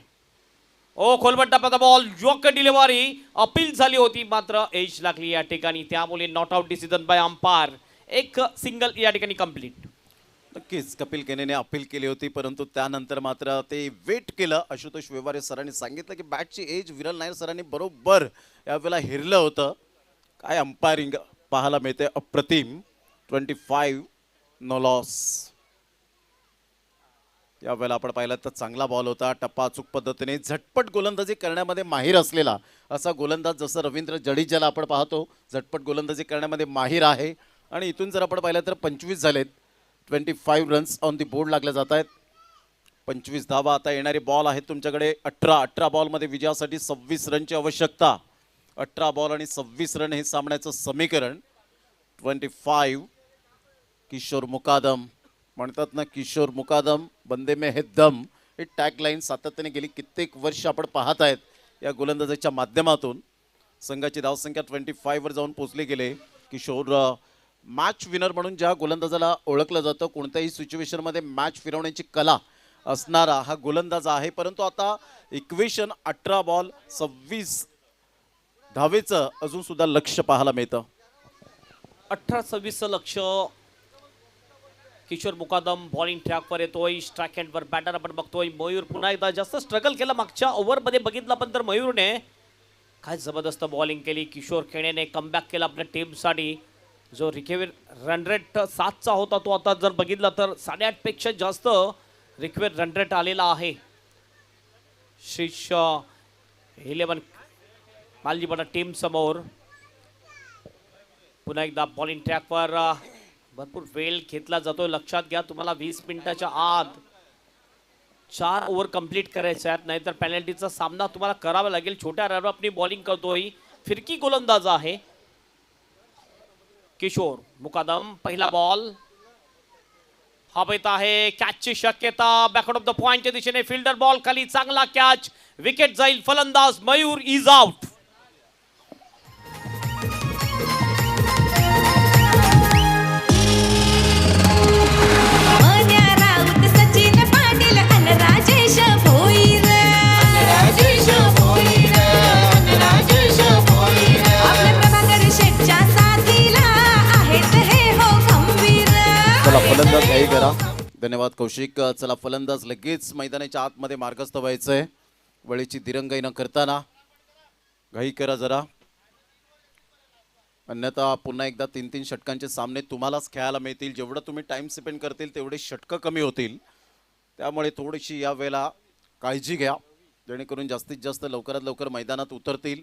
ओ खोलबट टप्प्याचा बॉल, योग्य डिलिव्हरी, अपील झाली होती मात्र एज लागली या ठिकाणी, त्यामुळे not out decision bye umpire. एक सिंगल या ठिकाणी कंप्लीट. नक्कीच कपिल केनेने अपील केली होती, परंतु त्यानंतर मात्र ते वेट केलं. आशुतोष व्यवहारे सरांनी सांगितलं की बॅटची एज विरल नायर सरांनी बरोबर यावेळेला हेरलं होतं. काय अंपायरिंग पाहायला मिळते, अप्रतिम. 25 नो लॉस. यावेळेला आपण पाहिलं तर चांगला बॉल होता, टप्पा अचूक पद्धतीने झटपट गोलंदाजी करण्यामध्ये माहीर असलेला असा गोलंदाज जसं रवींद्र जडेजाला आपण पाहतो झटपट गोलंदाजी करण्यामध्ये माहीर आहे. आणि इथून जर आपण पाहिलं तर 25 झालेत. 25 रन्स ऑन दी बोर्ड लागले जात आहेत. 25 धावा. आता येणारे बॉल आहेत तुमच्याकडे 18 बॉलमध्ये विजयासाठी 26 रनची आवश्यकता. 18 बॉल आणि 26 रन हे सामन्याचं समीकरण. 25 किशोर मुकादम. म्हणतात ना किशोर मुकादम बंदे में है दम, ही टॅगलाईन सातत्याने गेली कित्येक वर्ष आपण पाहत आहेत या गोलंदाजीच्या माध्यमातून. संघाची धावसंख्या 25 वर जाऊन पोहोचली गेले. किशोर मॅच विनर म्हणून ज्या गोलंदाजाला ओळखलं जातं, कोणत्याही सिच्युएशनमध्ये मॅच फिरवण्याची कला असणारा हा गोलंदाज आहे. परंतु आता इक्वेशन 18 बॉल 26 धावेचं अजून सुद्धा लक्ष पाहायला मिळतं. 18-26 लक्ष. किशोर मुकादम बॉलिंग ट्रॅकवर येतोय, स्ट्राईक हँडवर बॅटर आपण बघतोय. मयूर पुन्हा एकदा जास्त स्ट्रगल केला मागच्या ओव्हरमध्ये बघितलं पण तर मयूरने काय जबरदस्त बॉलिंग केली. किशोर खेळेने कमबॅक केला आपल्या टीमसाठी. जो रिकव्हरी रन रेट 7चा होता तो आता जर बघितला तर 8.5 पेक्षा जास्त रिकव्हरी रन रेट आलेला आहे. शीर्ष 11 मालजीपणा टीम समोर. पुन्हा एकदा बॉलिंग ट्रॅकवर भरपूर वेळ घेतला जातोय. लक्षात घ्या तुम्हाला 20 मिनिटाच्या आत 4 ओव्हर कंप्लीट करायचे आहेत, नाहीतर पेनल्टीचा सामना तुम्हाला करावा लागेल. छोट्या रनवर आपली बॉलिंग करतोय, फिरकी गोलंदाज आहे किशोर मुकादम. पहिला बॉल हवेत आहे, कॅचची शक्यता बॅकआउट ऑफ द पॉइंटच्या दिशेने. फिल्डर बॉल खाली, चांगला कॅच, विकेट जाईल. फलंदाज मयूर इज आउट. मन्या राऊत सचिन पाटील अन राजेश भोईर. राजेश भोईर, राजेश भोईर. आपल्या प्रभाकर शेठच्या साथीला आहेत हे हो खंबीर. चला फलंदाज घाई करा. धन्यवाद कौशिक. चला फलंदाज लगेच मैदानाच्या आतमध्ये मार्गस्थ व्हायचंय. वेळेची दिरंगाई न करताना घाई करा जरा, अन्यथा पुन्हा एकदा 3-3 षटकांचे सामने तुम्हालाच खेळायला मिळतील. जेवढं तुम्ही टाइम स्पेंड करतील तेवढे षटकं कमी होतील. त्यामुळे थोडीशी या वेळेला काळजी घ्या, जेणेकरून जास्तीत जास्त लवकरात लवकर मैदानात उतरतील.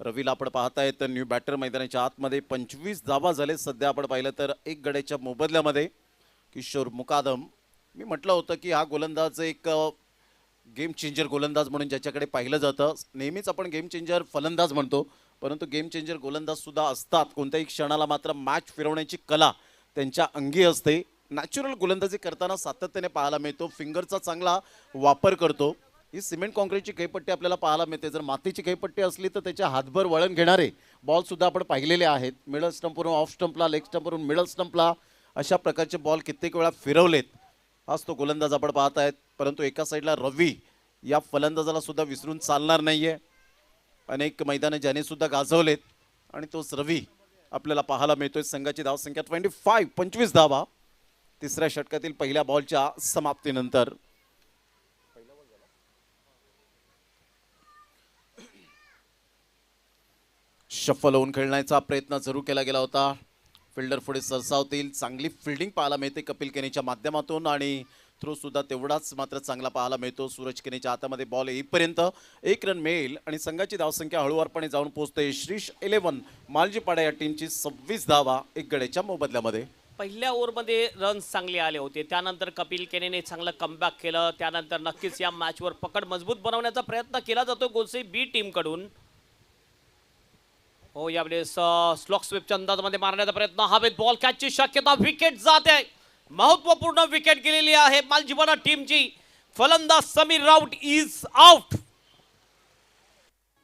रवीला आपण पाहताय तर न्यू बॅटर मैदानाच्या आतमध्ये 25 धावा झाले सध्या. आपण पाहिलं तर 1 गड्याच्या मोबदल्यामध्ये. किशोर मुकादम, मी म्हटलं होतं की हा गोलंदाज एक गेम चेंजर गोलंदाज म्हणून ज्याच्याकडे पाहिलं जातं. नेहमीच आपण गेम चेंजर फलंदाज म्हणतो, परंतु गेम चेंजर गोलंदाज सुद्धा असतात. कोणत्याही क्षणाला मात्र मॅच फिरवण्याची कला त्यांच्या अंगी असते. नॅचरल गोलंदाजी करताना सातत्याने पाहायला मिळतो. फिंगरचा चांगला वापर करतो. ही सिमेंट कॉन्क्रीटची खेळपट्टी आपल्याला पाहायला मिळते. जर मातीची खेळपट्टी असली तर त्याच्या हातभर वळण घेणारे बॉल सुद्धा आपण पाहिलेले आहेत. मिडल स्टंपवरून ऑफ स्टंपला, लेग स्टंपवरून मिडल स्टंपला अशा प्रकारचे बॉल कित्येक वेळा फिरवलेत. हाच तो गोलंदाज आपण पाहत आहेत. परंतु एका साईडला रवी या फलंदाजाला सुद्धा विसरून चालणार नाहीये. अनेक मैदानं ज्याने सुद्धा गाजवलेत आणि तोच रवी आपल्याला पाहायला मिळतोय. संघाची धावसंख्या 25 धावा तिसऱ्या षटकातील पहिल्या बॉलच्या समाप्तीनंतर. शफल होऊन खेळण्याचा प्रयत्न जरूर केला गेला होता. फिल्डर पुढे सरसावतील. चांगली फिल्डिंग पाहायला मिळते कपिल केनेच्या माध्यमातून आणि थ्रो सुद्धा तेवढाच मात्र चांगला पाहायला मिळतो. सूरज केनेच्या हातामध्ये बॉल येईपर्यंत 1 रन मिळेल आणि संघाची धावसंख्या हळूवारपणे जाऊन पोहोचते. श्रीश 11 मालजीपाडा या टीमची 26 धावा 1 गड्याच्या मोबदल्यामध्ये. पहिल्या ओव्हरमध्ये रन्स चांगले आले होते, त्यानंतर कपिल केनेने चांगलं कमबॅक केलं. त्यानंतर नक्कीच या मॅचवर पकड मजबूत बनवण्याचा प्रयत्न केला जातो गोसे बी टीमकडून. हो, यावेळेस स्लॉक स्वीपच्या अंदाजामध्ये मारण्याचा प्रयत्न. हवेत बॉल, कॅचची शक्यता, विकेट जाते. महत्वपूर्ण विकेट गेलेली आहे मालजीवाडा टीमची. फलंदाज समीर राऊत इज आउट.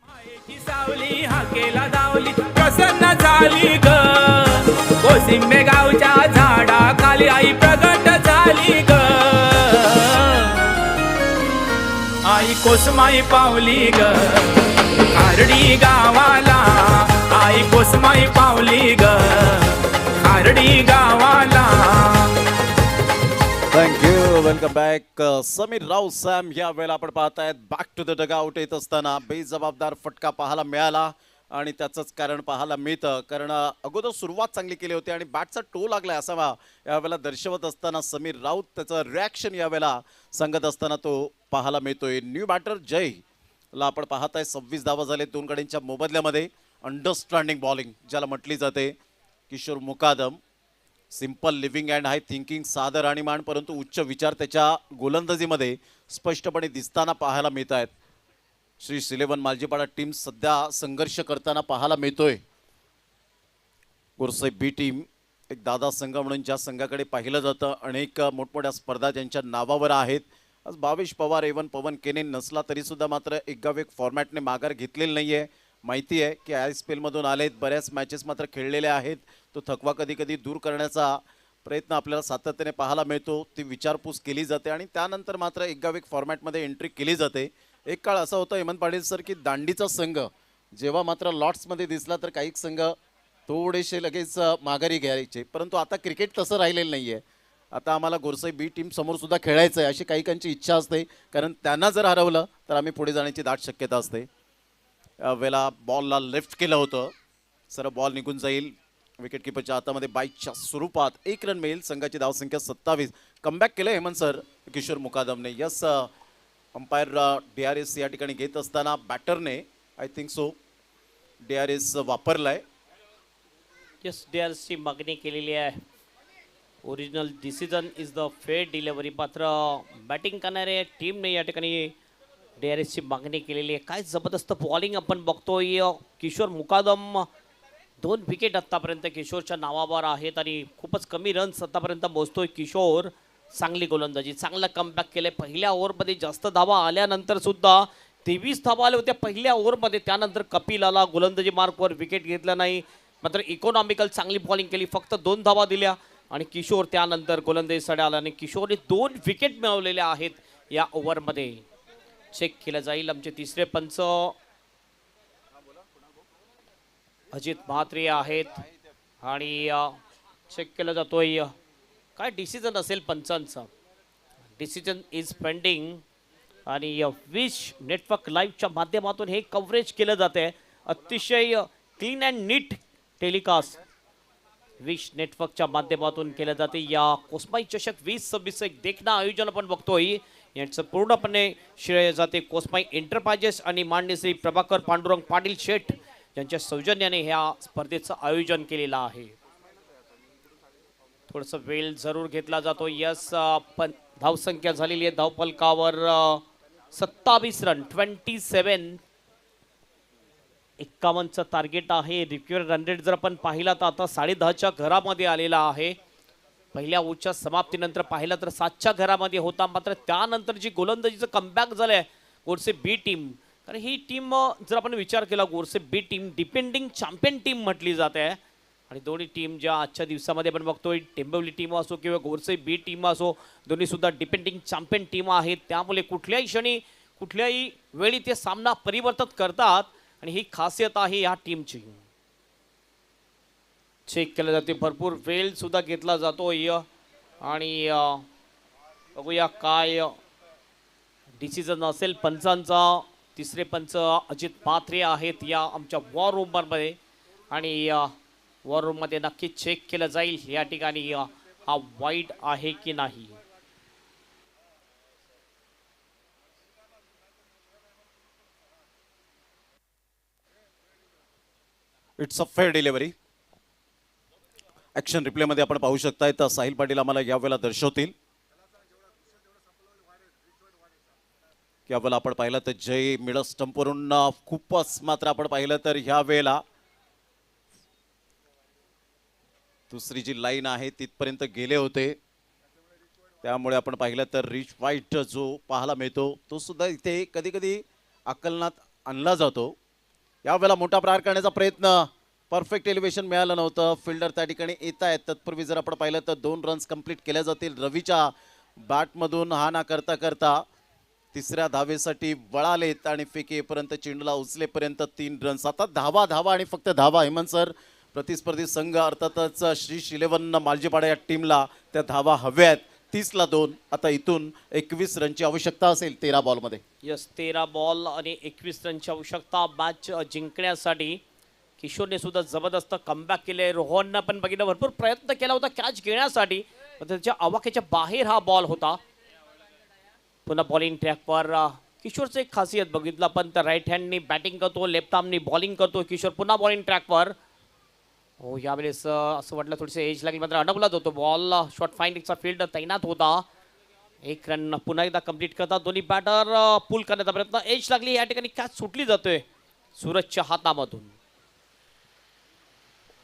मायेची सावली हाकेला दावली प्रसन्न झाली ग. कोसिंबे गावच्या झाडा खाली आई प्रगट झाली ग. आई कोसमाई पावली ग खारडी गावाला. आई कोसमाई पावली ग खारडी गावाला. थँक्यू. वेलकम बॅक समीर राव सॅम. या वेळेला आपण पाहतायत बॅक टू द डगआउट येत असताना बेजबाबदार फटका पाहायला मिळाला आणि त्याचंच कारण पाहायला मिळतं. कारण अगोदर सुरुवात चांगली केली होती आणि बॅटचा टो लागलाय असावा यावेळेला दर्शवत असताना समीर राऊत त्याचं रिॲक्शन यावेळेला सांगत असताना तो पाहायला मिळतोय. न्यू बॅटर जय ला आपण पाहताय 26 धावा झाले 2 गड्यांच्या मोबदल्यामध्ये. अंडरस्टँडिंग बॉलिंग ज्याला म्हटली जाते. Kishor Mukadam simple living and high thinking, साधं राणीमान परंतु उच्च विचार त्याच्या गोलंदाजीमध्ये स्पष्टपणे दिसताना पाहायला मिळत आहेत. श्री 11 मालजीपाडा टीम सध्या संघर्ष करताना पाहायला मिळतोय. गोरसाई बी टीम एक दादा संघ म्हणून ज्या संघाकडे पाहिलं जातं. अनेक मोठमोठ्या स्पर्धा ज्यांच्या नावावर आहेत. आज भावेश पवार एवन पवन केने नसला तरी सुद्धा मात्र एक फॉर्मॅटने माघार घेतलेली नाही आहे. माहिती आहे की ISPL मधून आलेत, बऱ्याच मॅचेस मात्र खेळलेल्या आहेत. तो थकवा कधी कधी दूर करण्याचा प्रयत्न आपल्याला सातत्याने पाहायला मिळतो. ती विचारपूस केली जाते आणि त्यानंतर मात्र एक फॉर्मॅटमध्ये एंट्री केली जाते. एक काळ असा होता हेमंत पाटील सर की दांडीचा संघ जेव्हा मात्र लॉट्समध्ये दिसला तर काही संघ थोडेसे लगेच माघारी घ्यायचे. परंतु आता क्रिकेट तसं राहिलेलं नाही आहे. आता आम्हाला गोरसाई बी टीम समोर सुद्धा खेळायचं आहे अशी काही इच्छा असते. कारण त्यांना जर हरवलं तर आम्ही पुढे जाण्याची दाट शक्यता असते. वेळेला बॉलला लेफ्ट केलं होतं. सर बॉल निघून जाईल. विकेटकीपरच्या हातामध्ये बाईकच्या स्वरूपात 1 रन मिळेल. संघाची धावसंख्या 27. कमबॅक केलं हेमंत सर किशोर मुकादमने. यस अंपायर DRS या ठिकाणी घेत असताना बॅटरने आय थिंक सो DRS वापरलाय. यस DRS ची मागणी केलेली आहे. Original decision is the fair delivery. मात्र बॅटिंग करणाऱ्या टीमने या ठिकाणी DRS ची मागणी केलेली आहे. काय जबरदस्त बॉलिंग आपण बघतोय. किशोर मुकादम 2 विकेट आतापर्यंत किशोरच्या नावावर आहेत आणि खूपच कमी रन्स आतापर्यंत मोजतोय किशोर. चांगली गोलंदाजी, चांगला कमबॅक केले. पहिल्या ओव्हरमध्ये जास्त धावा आल्यानंतर सुद्धा 23 धावा आल्या होत्या पहिल्या ओव्हरमध्ये. त्यानंतर कपिल आला, गोलंदाजी मार्कवर विकेट घेतला नाही. मात्र इकॉनॉमिकल चांगली बॉलिंग केली, फक्त 2 धावा दिल्या आणि किशोर त्यानंतर गोलंदाजीसाठी आला आणि किशोरने 2 विकेट मिळवलेल्या आहेत या ओव्हरमध्ये. चेक केलं जाईल. आमचे तिसरे पंच अजित म्हात्रे आहेत आणि चेक केलं जातोय काय डिसिजन असेल पंचांचा. डिसिजन इज पेंडिंग आणि विश नेटवर्क लाईव्हच्या माध्यमातून हे कव्हरेज केलं जाते. अतिशय clean and neat telecast Wish नेटवर्कच्या माध्यमातून केलं जाते. या कोसमाई चषक 2026 एक देखणं आयोजन आपण बघतोय. याचं पूर्णपणे श्रेय जाते कोसमाई एंटरप्राइजेस आणि माननीय श्री प्रभाकर पांडुरंग पाटील शेठ यांच्या सौजन्याने ह्या स्पर्धेचं आयोजन केलेलं आहे. थोडंसं वेळ जरूर घेतला जातो. यस पण धावसंख्या झालेली आहे धावफलकावर 27 रन 27. 51चं टार्गेट आहे. रिक्वायर्ड रन रेट जर आपण पाहिला तर आता 10.5च्या घरामध्ये आलेला आहे. पहिल्या ओव्हरच्या समाप्तीनंतर पाहिलं तर 7च्या घरामध्ये होता. मात्र त्यानंतर जी गोलंदाजीचं कमबॅक झालंय गोरसे बी टीम. कारण ही टीम जर आपण विचार केला गोरसे बी टीम डिपेंडिंग चॅम्पियन टीम म्हटली जाते आणि दोन्ही टीम ज्या आजच्या दिवसामध्ये आपण बघतोय टेंबवली टीम असो किंवा गोरसे बी टीम असो दोन्ही सुद्धा डिपेंडिंग चॅम्पियन टीम आहेत. त्यामुळे कुठल्याही क्षणी कुठल्याही वेळी ते सामना परिवर्तित करतात आणि ही खासियत आहे या टीमची. चेक केलं जाते. भरपूर वेळ सुद्धा घेतला जातोय आणि बघूया काय डिसिजन असेल पंचांचा. तिसरे पंच अजित म्हात्रे आहेत या आमच्या वॉर रूममध्ये आणि वॉर रूममध्ये नक्की चेक केलं जाईल या ठिकाणी हा वाईड आहे की नाही. It's a fair delivery. Action रिप्लेमध्ये आपण पाहू शकताय तर साहिल पाटील आम्हाला यावेळेला दर्शवतील. यावेळेला आपण पाहिलं तर जय मिडल स्टंपवरून खूपच मात्र आपण पाहिलं तर ह्या वेळेला दुसरी जी लाईन आहे तिथपर्यंत गेले होते. त्यामुळे आपण पाहिलं तर रिच फाईट जो पाहायला मिळतो तो सुद्धा इथे कधी कधी आकलनात आणला जातो. यावेळेला मोठा प्रहार करण्याचा प्रयत्न, परफेक्ट एलिव्हेशन मिळालं नव्हतं. फिल्डर त्या ठिकाणी येत आहेत. तत्पूर्वी जर आपण पाहिलं तर 2 रन्स कंप्लीट केल्या जातील. रवीच्या बॅटमधून हा ना करता करता तिसऱ्या धावेसाठी वळालेत आणि फेक येईपर्यंत चेंडूला उचलेपर्यंत 3 रन्स. आता धावा आणि फक्त धावा. हेमंत सर, प्रतिस्पर्धी संघ अर्थातच श्री 11 मालजीपाडा या टीमला त्या धावा हव्या आहेत. 30ला 2. आता इथून 21 रनची आवश्यकता असेल 13 बॉलमध्ये. यस, 13 बॉल आणि 21 रनची आवश्यकता मॅच जिंकण्यासाठी. किशोरने सुद्धा जबरदस्त कमबॅक केले. रोहननं पण बघितलं, भरपूर प्रयत्न केला होता कॅच घेण्यासाठी, पण त्याच्या आवाक्याच्या बाहेर हा बॉल होता. पुन्हा बॉलिंग ट्रॅकवर किशोरचं एक खासियत बघितलं पण तर राईट हँडनी बॅटिंग करतो, लेफ्ट आर्मनी बॉलिंग करतो किशोर. पुन्हा बॉलिंग ट्रॅकवर. हो, यावेळेस असं वाटलं थोडीशी एज लागली, मात्र अडकलाच होतो बॉल. शॉर्ट फाइंडिंगचा फील्ड तैनात होता. 1 रन पुन्हा एकदा कंप्लीट करतात दोन्ही बॅटर. पुल करण्याचा प्रयत्न, एज लागली, या ठिकाणी कॅच सुटली जातोय सूरजच्या हातामधून.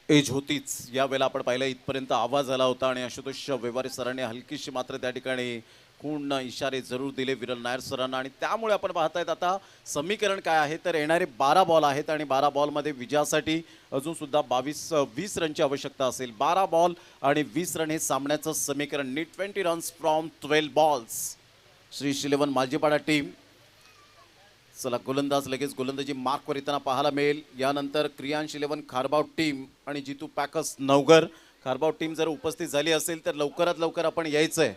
एज होतीच. यावेळेला आपण पाहिलं इथपर्यंत आवाज आला होता आणि आशुतोष व्यवहारे सरांनी हलकीशी मात्र त्या ठिकाणी खूण इशारे जरूर दिले विरल नायर सरांना. आणि त्यामुळे आपण पाहतायत आता समीकरण काय आहे तर येणारे 12 बॉल आहेत आणि 12 बॉलमध्ये विजयासाठी अजून सुद्धा 20 रनची आवश्यकता असेल. 12 बॉल आणि 20 रन हे सामन्याचं समीकरण. Need 20 runs from 12 balls. Shri 11 Maljipada team. चला, गोलंदाज लगेच गोलंदाजी मार्कवर येताना पाहायला मिळेल. यानंतर क्रियांश 11 खारबाव टीम आणि जितू पॅकर्स नवघर. खारबाव टीम जर उपस्थित झाली असेल तर लवकरात लवकर आपण यायचंय.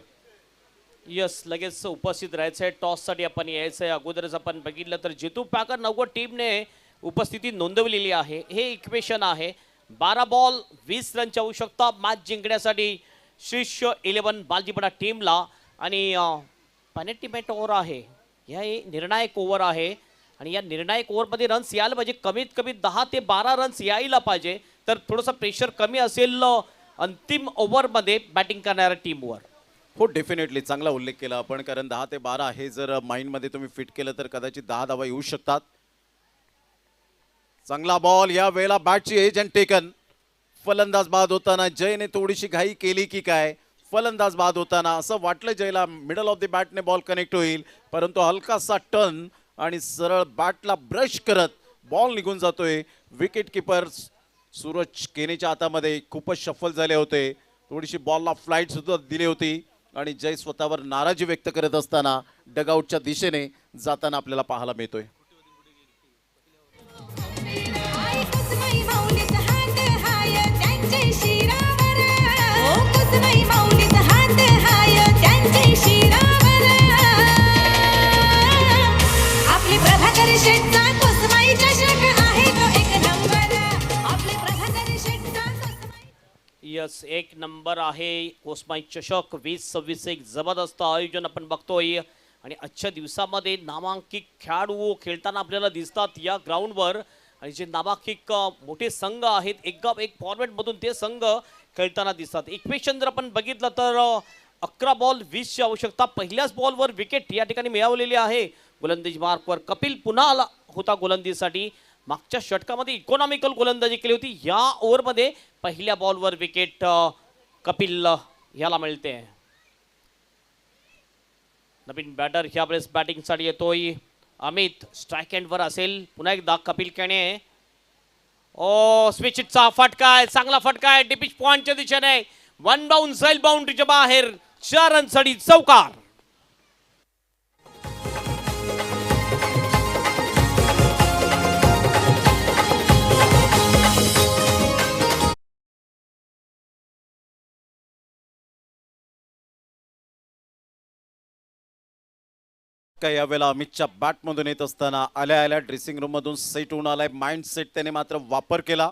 यस, लगेच उपस्थित राहायचं आहे. टॉससाठी आपण यायचं आहे. अगोदरच आपण बघितलं तर जितू पॅकर नवगड टीमने उपस्थिती नोंदवलेली आहे. हे इक्वेशन आहे. 12 बॉल 20 रनची आवश्यकता मॅच जिंकण्यासाठी शीर्ष 11 बालजीपाडा टीमला. आणि पेनल्टीमेट ओव्हर आहे, ह्या निर्णायक ओव्हर आहे आणि या निर्णायक ओव्हरमध्ये रन्स यायला पाहिजे. कमीत कमी 10 ते 12 रन्स यायला पाहिजे, तर थोडंसं प्रेशर कमी असेल अंतिम ओव्हरमध्ये बॅटिंग करणाऱ्या टीमवर. हो, डेफिनेटली चांगला उल्लेख केला आपण, कारण 10 ते 12 हे जर माइंडमध्ये तुम्ही फिट केलं तर कदाचित 10 धावा येऊ शकतात. चांगला बॉल. या वेळेला बॅटची एज अँड टेकन. फलंदाज बाद होताना जयने थोडीशी घाई केली की काय. फलंदाज बाद होताना असं वाटलं जयला मिडल ऑफ द बॅटने बॉल कनेक्ट होईल, परंतु हलकासा टर्न आणि सरळ बॅटला ब्रश करत बॉल निघून जातोय. विकेट किपर सूरज केनेच्या हातामध्ये खूपच शफल झाले होते. थोडीशी बॉलला फ्लाईट सुद्धा दिली होती आणि जय स्वतःवर नाराजी व्यक्त करत असताना डगआउटच्या दिशेने जाताना आपल्याला पाहायला मिळतोय. आई कुसुमई माऊलीचा हात हाय त्यांचे शिरावर. ओ कुसुमई माऊलीचा हात हाय त्यांचे शिरावर. आपले प्रभाकर शेठचा कुसुमई चषक आहे तो 1 नंबर. आपले प्रभाकर शेठचा कुसुमई. यस, 1 नंबर आहे कोसमाई चषक. 20-26 एक जबरदस्त आयोजन आपण बघतोय आणि आजच्या दिवसामध्ये नामांकित खेळाडू खेळताना आपल्याला दिसतात या ग्राउंडवर. आणि जे नामांकित मोठे संघ आहेत, एक गाव एक फॉर्मॅटमधून ते संघ खेळताना दिसतात. इक्वेशन जर आपण बघितलं तर 11 बॉल 20ची आवश्यकता. पहिल्याच बॉलवर विकेट या ठिकाणी मिळवलेली आहे. गोलंदाजी मार्कवर कपिल पुन्हा आला होता गोलंदाजीसाठी. मागच्या षटकामध्ये इकॉनॉमिकल गोलंदाजी केली होती. या ओव्हरमध्ये पहिल्या बॉलवर विकेट कपिल याला मिळते. नवीन बॅटर ह्या वेळेस बॅटिंगसाठी येतोय अमित. स्ट्राईक एंडवर असेल पुन्हा एकदा कपिल केणे. ओ, स्विचचा फटका आहे, चांगला फटका आहे डिपिच पॉइंटच्या दिशेने. 1 बाउन्स जाईल बाउंड्रीच्या बाहेर. 4 रनसाठी चौकार. काय यावेळेला अमितच्या बॅटमधून येत असताना आल्या ड्रेसिंग रूममधून सेट होऊन आलाय. माइंड सेट त्याने मात्र वापर केला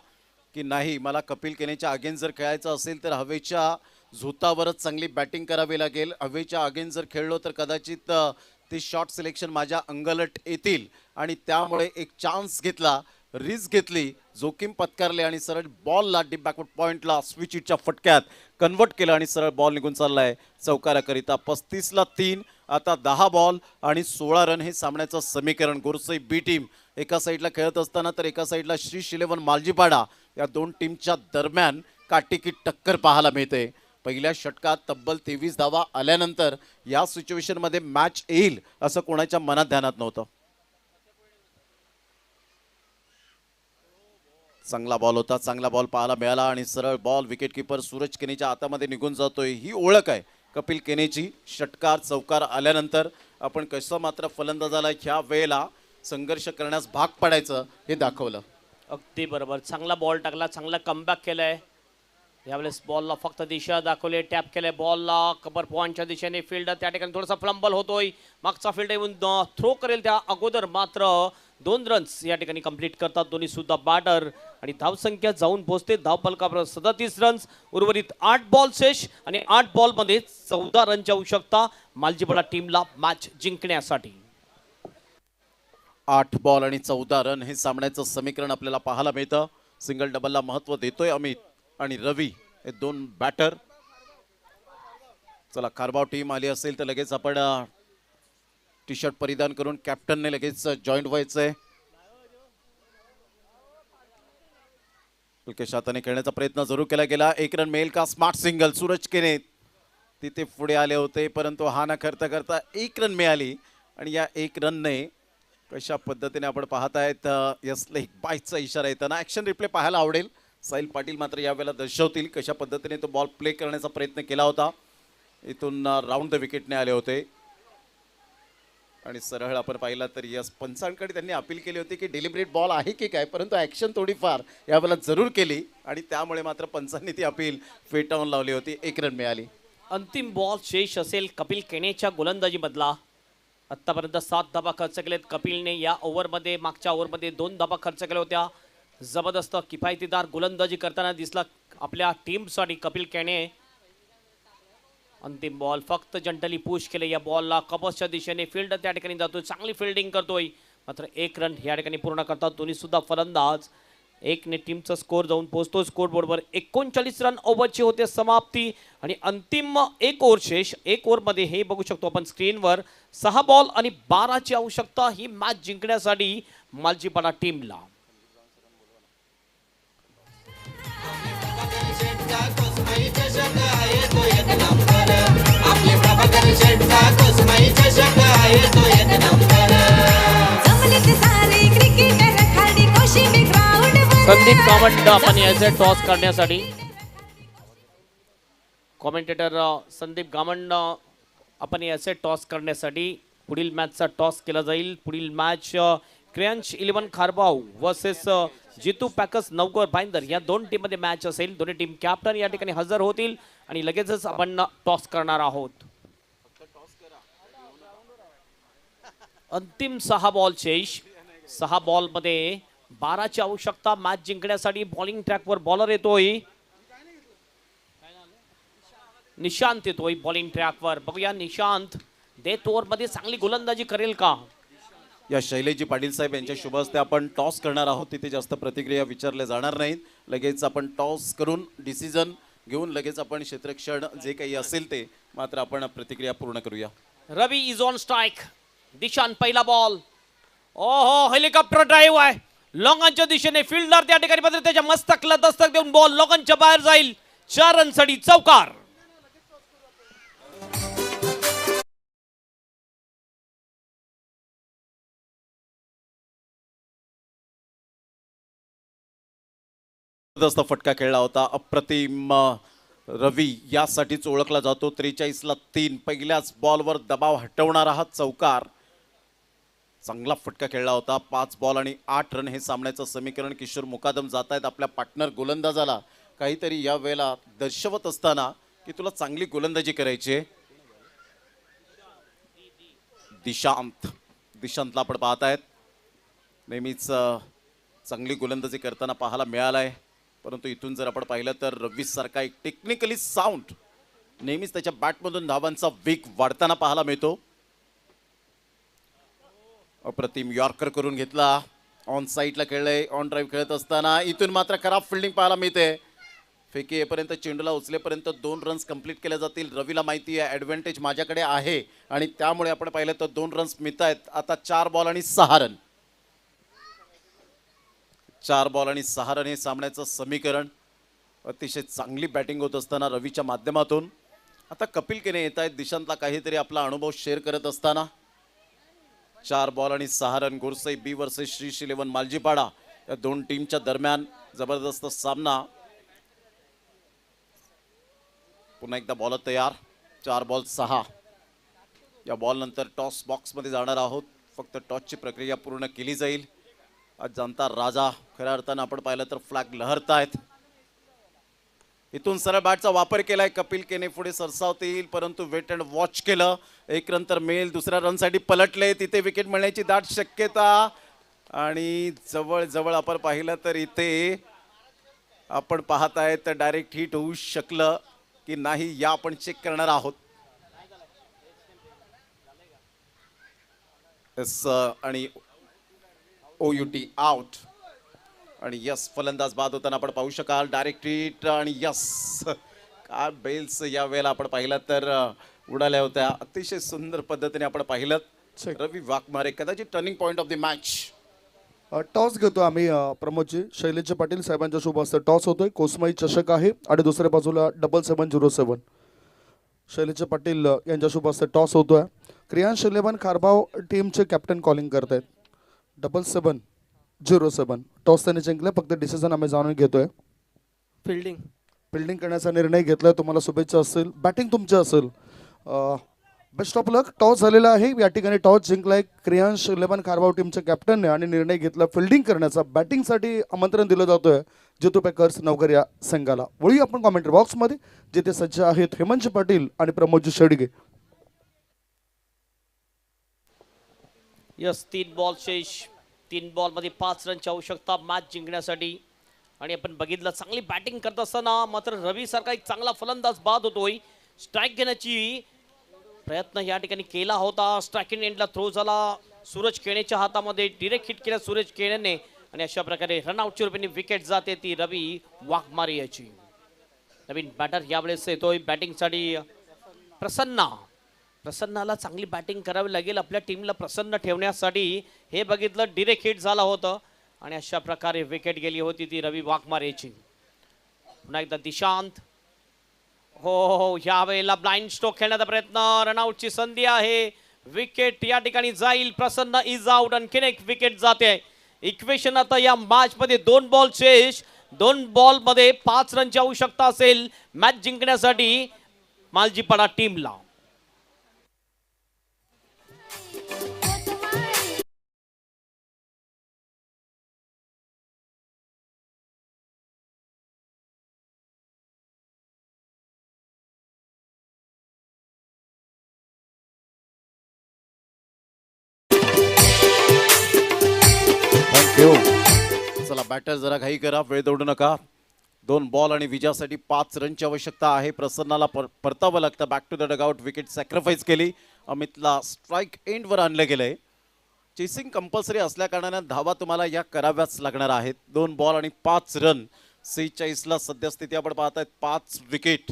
की नाही, मला कपिल केनेच्या अगेन्स्ट जर खेळायचं असेल तर हवेच्या झोतावरच चांगली बॅटिंग करावी लागेल. हवेच्या अगेन्स्ट जर खेळलो तर कदाचित ते शॉट सिलेक्शन माझ्या अंगलट येतील. आणि त्यामुळे एक चान्स घेतला, रिस्क घेतली, जोखीम पत्कारले आणि सरळ बॉलला डीप बॅकवर्ड पॉइंटला स्विच इटच्या फटक्यात कन्वर्ट केलं आणि सरळ बॉल निघून चाललाय चौकाराकरिता. 35ला 3. आता 10 बॉल आणि 16 रन हे सामन्याचं समीकरण. गोरसई बी टीम एका साईडला खेळत असताना तर एका साईडला श्री 11 मालजीपाडा या 2 टीमच्या दरम्यान काटेकी टक्कर पाहायला मिळते. पहिल्या षटकात तब्बल 23 धावा आल्यानंतर या सिच्युएशनमध्ये मॅच येईल असं कोणाच्या मनात ध्यानात नव्हतं. चांगला बॉल होता, चांगला बॉल पाहायला मिळाला आणि सरळ बॉल विकेट किपर सूरज केनेच्या हातामध्ये निघून जातोय. ही ओळख आहे कपिल केनेची. षटकार चौकार आल्यानंतर आपण कसं मात्र फलंदाजाला ह्या वेळेला संघर्ष करण्यास भाग पडायचं हे दाखवलं. अगदी बरोबर. चांगला बॉल टाकला, चांगला कमबॅक केलाय. यावेळेस बॉलला फक्त दिशा दाखवली, टॅप केलंय बॉलला कबर पॉईंटच्या दिशेने. फील्ड त्या ठिकाणी थोडासा फ्लंबल होतोय. मागचा फील्ड येऊन थ्रो करेल त्या अगोदर मात्र 2 रन्स या ठिकाणी कंप्लीट करतात दोन्ही सुद्धा बॅटर आणि धावसंख्या जाऊन पोहोचते धावफलकापर्यंत 37 रन्स. उर्वरित 8 बॉल शेष आणि 8 बॉलमध्ये 14 रनच्या आवश्यकता मालजीपाडा टीमला मॅच जिंकण्यासाठी. 8 बॉल आणि 14 रन हे सामन्याचं समीकरण आपल्याला पाहायला मिळतं. सिंगल डबलला महत्व देतोय अमित आणि रवी हे 2 बॅटर. चला कारभाव टीम आली असेल तर लगेच आपण टी शर्ट परिधान करून कॅप्टनने लगेच जॉईंट व्हायचंय. हलक्या हाताने खेळण्याचा प्रयत्न जरूर केला गेला. 1 रन मिळेल का? स्मार्ट सिंगल सूरज केने तिथे पुढे आले होते परंतु हा न करता करता 1 रन मिळाली आणि या 1 रनने कशा पद्धतीने आपण पाहत आहेत यसले बायचा इशारा येताना ॲक्शन रिप्ले पाहायला आवडेल. साहिल पाटील मात्र यावेळेला दर्शवतील कशा पद्धतीने तो बॉल प्ले करण्याचा प्रयत्न केला होता. इथून राऊंड द विकेटने आले होते आणि सरळ आपण पाहिला तर यस पंचांकडे त्यांनी अपील केली होती की डेलिब्रेट बॉल आहे की काय, परंतु ॲक्शन थोडीफार यावेळेला जरूर केली आणि त्यामुळे मात्र पंचांनी ती अपील फेटाळून लावली होती. 1 रन मिळाली. अंतिम बॉल शेष असेल कपिल केनेच्या गोलंदाजी बदला. आतापर्यंत 7 धाबा खर्च केलेत कपिलने. या ओव्हरमध्ये मागच्या ओव्हरमध्ये 2 धाबा खर्च केल्या होत्या. जबरदस्त किफायतीदार गोलंदाजी करताना दिसला आपल्या टीमसाठी कपिल केने. अंतिम बॉल फक्त जंटली पुश केले या बॉलला कबसच्या दिशेने. फील्ड त्या ठिकाणी जातोय, चांगली फिल्डिंग करतोय मात्र 1 रन या ठिकाणी पूर्ण करतात दोन्ही सुद्धा फलंदाज. 1 ने टीमचा स्कोर जाऊन पोहोचतो स्कोर बोर्डवर. 39 रन ओव्हरची होते समाप्ती आणि अंतिम 1 ओव्हर शेष. 1 ओव्हरमध्ये हे बघू शकतो आपण स्क्रीनवर 6 बॉल आणि 12ची आवश्यकता ही मॅच जिंकण्यासाठी मालजीपाडा टीमला. शेटचा कोसमाई चषक आहे तो 1 नंबर. आपले प्रभाकर शेटचा कोसमाई चषक आहे तो 1 नंबर. जमलेत सारे क्रिकेटर खाली कोशिंबी ग्राउंडवर. संदीप कामंड आपण याचे टॉस करण्यासाठी. कॉमेंटेटर संदीप गामंड आपण याचे टॉस करण्यासाठी. पुढील मॅचचा टॉस केला जाईल. पुढील मॅच क्रियांश 11 खारबाव वर्सेस जितू पॅकर्स नवगर भाईंदर या 2 टीममध्ये मॅच असेल. दोन्ही टीम कॅप्टन या ठिकाणी हजर होतील आणि लगेचच आपण टॉस करणार आहोत. अंतिम 6 बॉल शेष. 6 बॉलमध्ये 12ची आवश्यकता मॅच जिंकण्यासाठी. बॉलिंग ट्रॅकवर बॉलर येतोय निशांत येतोय बॉलिंग ट्रॅकवर. बघूया निशांत डेथ ओव्हरमध्ये चांगली गोलंदाजी करेल का. या शैलेजी पाटील साहेब यांच्या शुभ हस्ते आपण टॉस करणार आहोत. तिथे जास्त प्रतिक्रिया विचारल्या जाणार नाहीत. लगेच आपण टॉस करून डिसिजन घेऊन लगेच आपण क्षेत्ररक्षण जे काही असेल ते मात्र आपण प्रतिक्रिया पूर्ण करूया. रवी इज ऑन स्ट्राईक. दिशांत पहिला बॉल. ओहो हेलिकॉप्टर ड्राईव्ह आहे लॉंगनच्या दिशेने. फिल्डर त्या ठिकाणी मात्र त्याच्या मस्तकला दस्तक देऊन बॉल लॉंगनच्या बाहेर जाईल. 4 रनसाठी चौकार. जबरदस्त फटका खेळला होता. अप्रतिम रवी यासाठीच ओळखला जातो. 43ला 3 पहिल्याच बॉलवर दबाव हटवणारा हा चौकार. चांगला फटका खेळला होता. 5 बॉल आणि 8 रन हे सामन्याचं समीकरण. किशोर मुकादम जात आहेत आपल्या पार्टनर गोलंदाजाला काहीतरी या वेळेला दर्शवत असताना की तुला चांगली गोलंदाजी करायची आहे. दिशांतला आपण पाहत आहेत नेहमीच चांगली गोलंदाजी करताना पाहायला मिळालाय. परंतु इथून जर आपण पाहिलं तर रवी सारखा एक टेक्निकली साऊंड नेहमीच त्याच्या बॅटमधून धावांचा वेग वाढताना पाहायला मिळतो. अप्रतिम यॉर्कर करून घेतला. ऑन साईडला खेळलंय. ऑन ड्राईव्ह खेळत असताना इथून मात्र खराब फिल्डिंग पाहायला मिळते. फेकी येपर्यंत चेंडूला उचलेपर्यंत 2 रन्स कंप्लीट केले जातील. रवीला माहिती आहे ॲडव्हान्टेज माझ्याकडे आहे आणि त्यामुळे आपण पाहिलं तर 2 रन्स मिळत आहेत. आता 4 बॉल आणि 6 रन. 4 बॉल आणि 6 रन हे सामन्याचं समीकरण. अतिशय चांगली बॅटिंग होत असताना रवीच्या माध्यमातून आता कपिल केने येत आहेत दिशांतला काहीतरी आपला अनुभव शेअर करत असताना 4 बॉल आणि 6 रन. गुरसई बी वर्सेस श्री 11 मालजीपाडा या दोन टीमच्या दरम्यान जबरदस्त सामना. पुन्हा एकदा बॉलर तयार. 4 बॉल 6. या बॉल नंतर टॉस बॉक्समध्ये जाणार आहोत. फक्त टॉसची प्रक्रिया पूर्ण केली जाईल. आज जनता राजा खऱ्या अर्थानं आपण पाहिलं तर फ्लॅग लहरतायत. इथून सरळ बॅटचा वापर केलाय. कपिल केने पुढे सरसावतील परंतु वेट अँड वॉच केलं. 1 रन तर मिळेल. दुसऱ्या रनसाठी पलटले. तिथे विकेट मिळण्याची दाट शक्यता आणि जवळ जवळ आपण पाहिलं तर इथे आपण पाहताय तर डायरेक्ट हिट होऊ शकलं की नाही या आपण चेक करणार आहोत. आणि OUT आउट आणि यस फलंदाज बाद होताना आपण पाहू शकाल. डायरेक्ट हिट आणि यस काय बेल्स या वेळेला आपण पाहिलं तर उडाल्या होत्या. अतिशय सुंदर पद्धतीने आपण पाहिलं. रवी वाघमारे कदाचित turning point of the match. Toss घेतो आम्ही प्रमोदजी. शैलेश पाटील साहेबांच्या शुभ हस्ते टॉस होतोय. कोसमाई चषक आहे आणि दुसऱ्या बाजूला 7707 शैलेश पाटील यांच्या शुभ हस्ते टॉस होतोय. क्रियांश 11 खारबाव टीमचे कॅप्टन कॉलिंग करतायत. 7707 टॉस त्यांनी जिंकले. फक्त डिसिजन आम्ही जाणून घेतोय. फिल्डिंग करण्याचा निर्णय घेतलाय. तुम्हाला शुभेच्छा असतील. बॅटिंग तुमची असेल. Best of luck. टॉस झालेला आहे. या ठिकाणी टॉस जिंकलाय क्रियांश 11 खारबाव टीमच्या कॅप्टनने आणि निर्णय घेतला फिल्डिंग करण्याचा. बॅटिंगसाठी आमंत्रण दिलं जातोय जितू पॅकर्स नवकर या संघाला. वळूया आपण कॉमेंट्री बॉक्समध्ये जिथे सज्ज आहेत हेमंत पाटील आणि प्रमोदजी शेडगे. यस 3 बॉल शेष. 3 बॉलमध्ये 5 रनची आवश्यकता मॅच जिंकण्यासाठी. आणि आपण बघितलं चांगली बॅटिंग करत असताना मात्र रवी सारखा एक चांगला फलंदाज बाद होतोय. स्ट्राईक घेण्याची प्रयत्न या ठिकाणी केला होता. स्ट्रायकिंग एंडला थ्रो झाला सूरज केणेच्या हातामध्ये. डिरेक्ट हिट केला सूरज केणेने आणि अशा प्रकारे रनआउटच्या रूपाने विकेट जाते ती रवी वाघमारे याची. नवीन बॅटर यावेळेस येतोय बॅटिंगसाठी प्रसन्नाला चांगली बॅटिंग करावी लागेल आपल्या टीमला प्रसन्न ठेवण्यासाठी. हे बघितलं डिरेक्ट हिट झाला होतं आणि अशा प्रकारे विकेट गेली होती ती रवी वाघमारेची. पुन्हा एकदा दिशांत. हो या वेळेला ब्लाइंड स्ट्रोक खेळण्याचा प्रयत्न. रनआउटची संधी आहे. विकेट या ठिकाणी जाईल. प्रसन्न इज आउट. आणखीन एक विकेट जाते. इक्वेशन आता या मॅच मध्ये 2 बॉल शेष. 2 बॉल मध्ये 5 रनची आवश्यकता असेल मॅच जिंकण्यासाठी मालजीपाडा टीमला. चला बॅटर जरा घाई करा. वेळ दौडू नका. 2 बॉल आणि विजयासाठी 5 रनची आवश्यकता आहे. प्रसन्नाला परतावं लागतं. Back to the dugout. Wicket sacrifice केली. अमितला स्ट्राईक एंडवर आणलं गेलंय. चेसिंग कंपल्सरी असल्या कारणाने धावा तुम्हाला या कराव्याच लागणार आहेत. 2 बॉल आणि 5 रन. 46ला सद्यस्थिती आपण पाहतायत. 5 विकेट.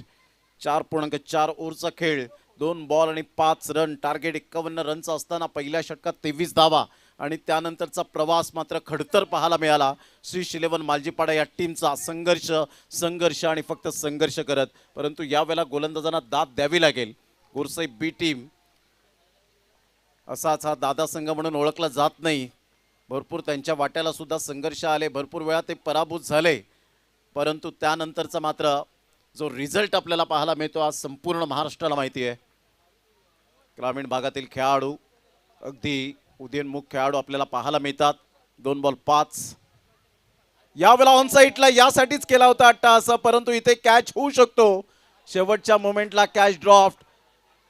4.4 ओव्हरचा खेळ. 2 बॉल आणि 5 रन. टार्गेट 51 रनचा असताना पहिल्या षटकात 23 धावा आणि त्यानंतरचा प्रवास मात्र खडतर पाहायला मिळाला. श्री 11 मालजीपाडा या टीमचा संघर्ष आणि फक्त संघर्ष करत. परंतु यावेळेला गोलंदाजांना दाद द्यावी लागेल. गुरसई बी टीम असाच हा दादा संघ म्हणून ओळखला जात नाही. भरपूर त्यांच्या वाट्याला सुद्धा संघर्ष आले. भरपूर वेळा ते पराभूत झाले. परंतु त्यानंतरचा मात्र जो रिझल्ट आपल्याला पाहायला मिळतो आज संपूर्ण महाराष्ट्राला माहिती आहे. ग्रामीण भागातील खेळाडू अगदी उदयनमुख खेळाडू आपल्याला पाहायला मिळतात. 2 बॉल 5. यावेळेला ऑन साईडला यासाठीच केला होता अट्टाहास. परंतु इथे कॅच होऊ शकतो. शेवटच्या मोमेंटला कॅच ड्रॉफ्ट.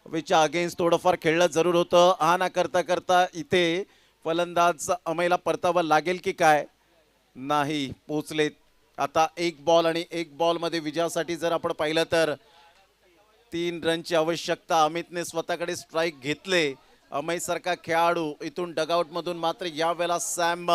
विच्या अगेन्स्ट थोडंफार खेळलं जरूर होतं. हा ना करता करता इथे फलंदाज अमयला परतावं लागेल की काय. नाही पोचले. आता 1 बॉल आणि 1 बॉलमध्ये विजयासाठी जर आपण पाहिलं तर 3 रनची आवश्यकता. अमितने स्वतःकडे स्ट्राईक घेतले. अमय सारखा खेळाडू इथून डगआउटमधून मात्र यावेळेला सॅम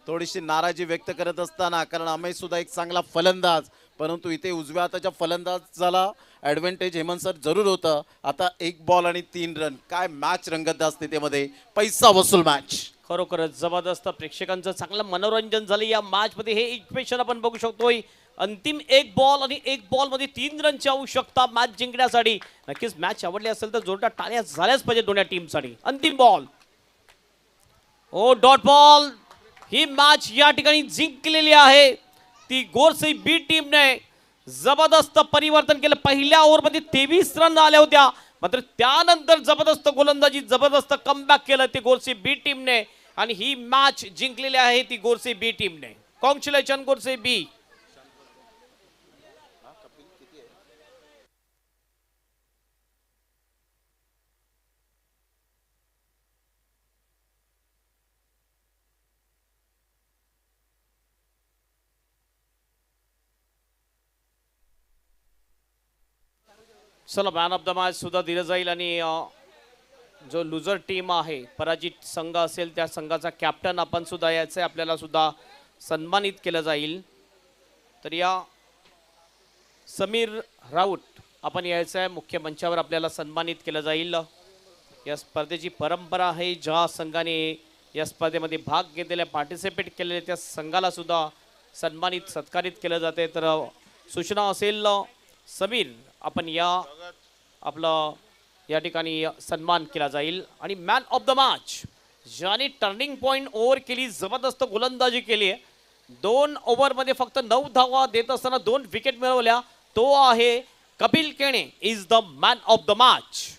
थोडीशी नाराजी व्यक्त करत असताना, कारण अमय सुद्धा एक चांगला फलंदाज, परंतु इथे उजव्या हाताच्या फलंदाजाला ॲडव्हान्टेज हेमंत सर जरूर होतं. आता 1 बॉल आणि 3 रन. काय मॅच रंगतदार स्थितीमध्ये पैसा वसूल मॅच. खरोखरच जबरदस्त. प्रेक्षकांचं चांगलं मनोरंजन झालं या मॅच मध्ये. हे इक्वेशन आपण बघू शकतोय. अंतिम एक बॉल आणि एक बॉल मध्ये 3 रनची आवश्यकता मॅच जिंकण्यासाठी. नक्कीच मॅच आवडली असेल तर जोरदार टाळ्या झाल्याच पाहिजे दोन्ही टीमसाठी. अंतिम बॉल, ओ डॉट बॉल. ही मॅच या ठिकाणी जिंकलेली आहे ती गोरसी बी टीमने. जबरदस्त परिवर्तन केलं. पहिल्या ओव्हरमध्ये 23 रन आल्या होत्या, मात्र त्यानंतर जबरदस्त गोलंदाजी, जबरदस्त कमबॅक केलं ते गोरसी बी टीमने आणि ही मॅच जिंकलेली आहे ती गोरसी बी टीमने. कॉंग्रॅच्युलेशन गोरसी बी. चला मॅन ऑफ द मॅच सुद्धा दिलं जाईल आणि जो लुझर टीम आहे, पराजित संघ असेल त्या संघाचा कॅप्टन आपण सुद्धा यायचं, आपल्याला सुद्धा सन्मानित केलं जाईल. तर या समीर राऊत आपण यायचं आहे मुख्य मंचावर, आपल्याला सन्मानित केलं जाईल. या स्पर्धेची परंपरा आहे, ज्या संघाने या स्पर्धेमध्ये भाग घेतलेल्या, पार्टिसिपेट केलेल्या त्या संघाला सुद्धा सन्मानित सत्कारित केलं जाते. तर सूचना असेल समीर, आपण या आपलं या ठिकाणी सन्मान केला जाईल. आणि मॅन ऑफ द मॅच ज्याने टर्निंग पॉइंट ओव्हर केली, जबरदस्त गोलंदाजी केली आहे, 2 ओव्हरमध्ये फक्त 9 धावा देत असताना 2 विकेट मिळवल्या, तो आहे Kapil Kene. Is the man of the match.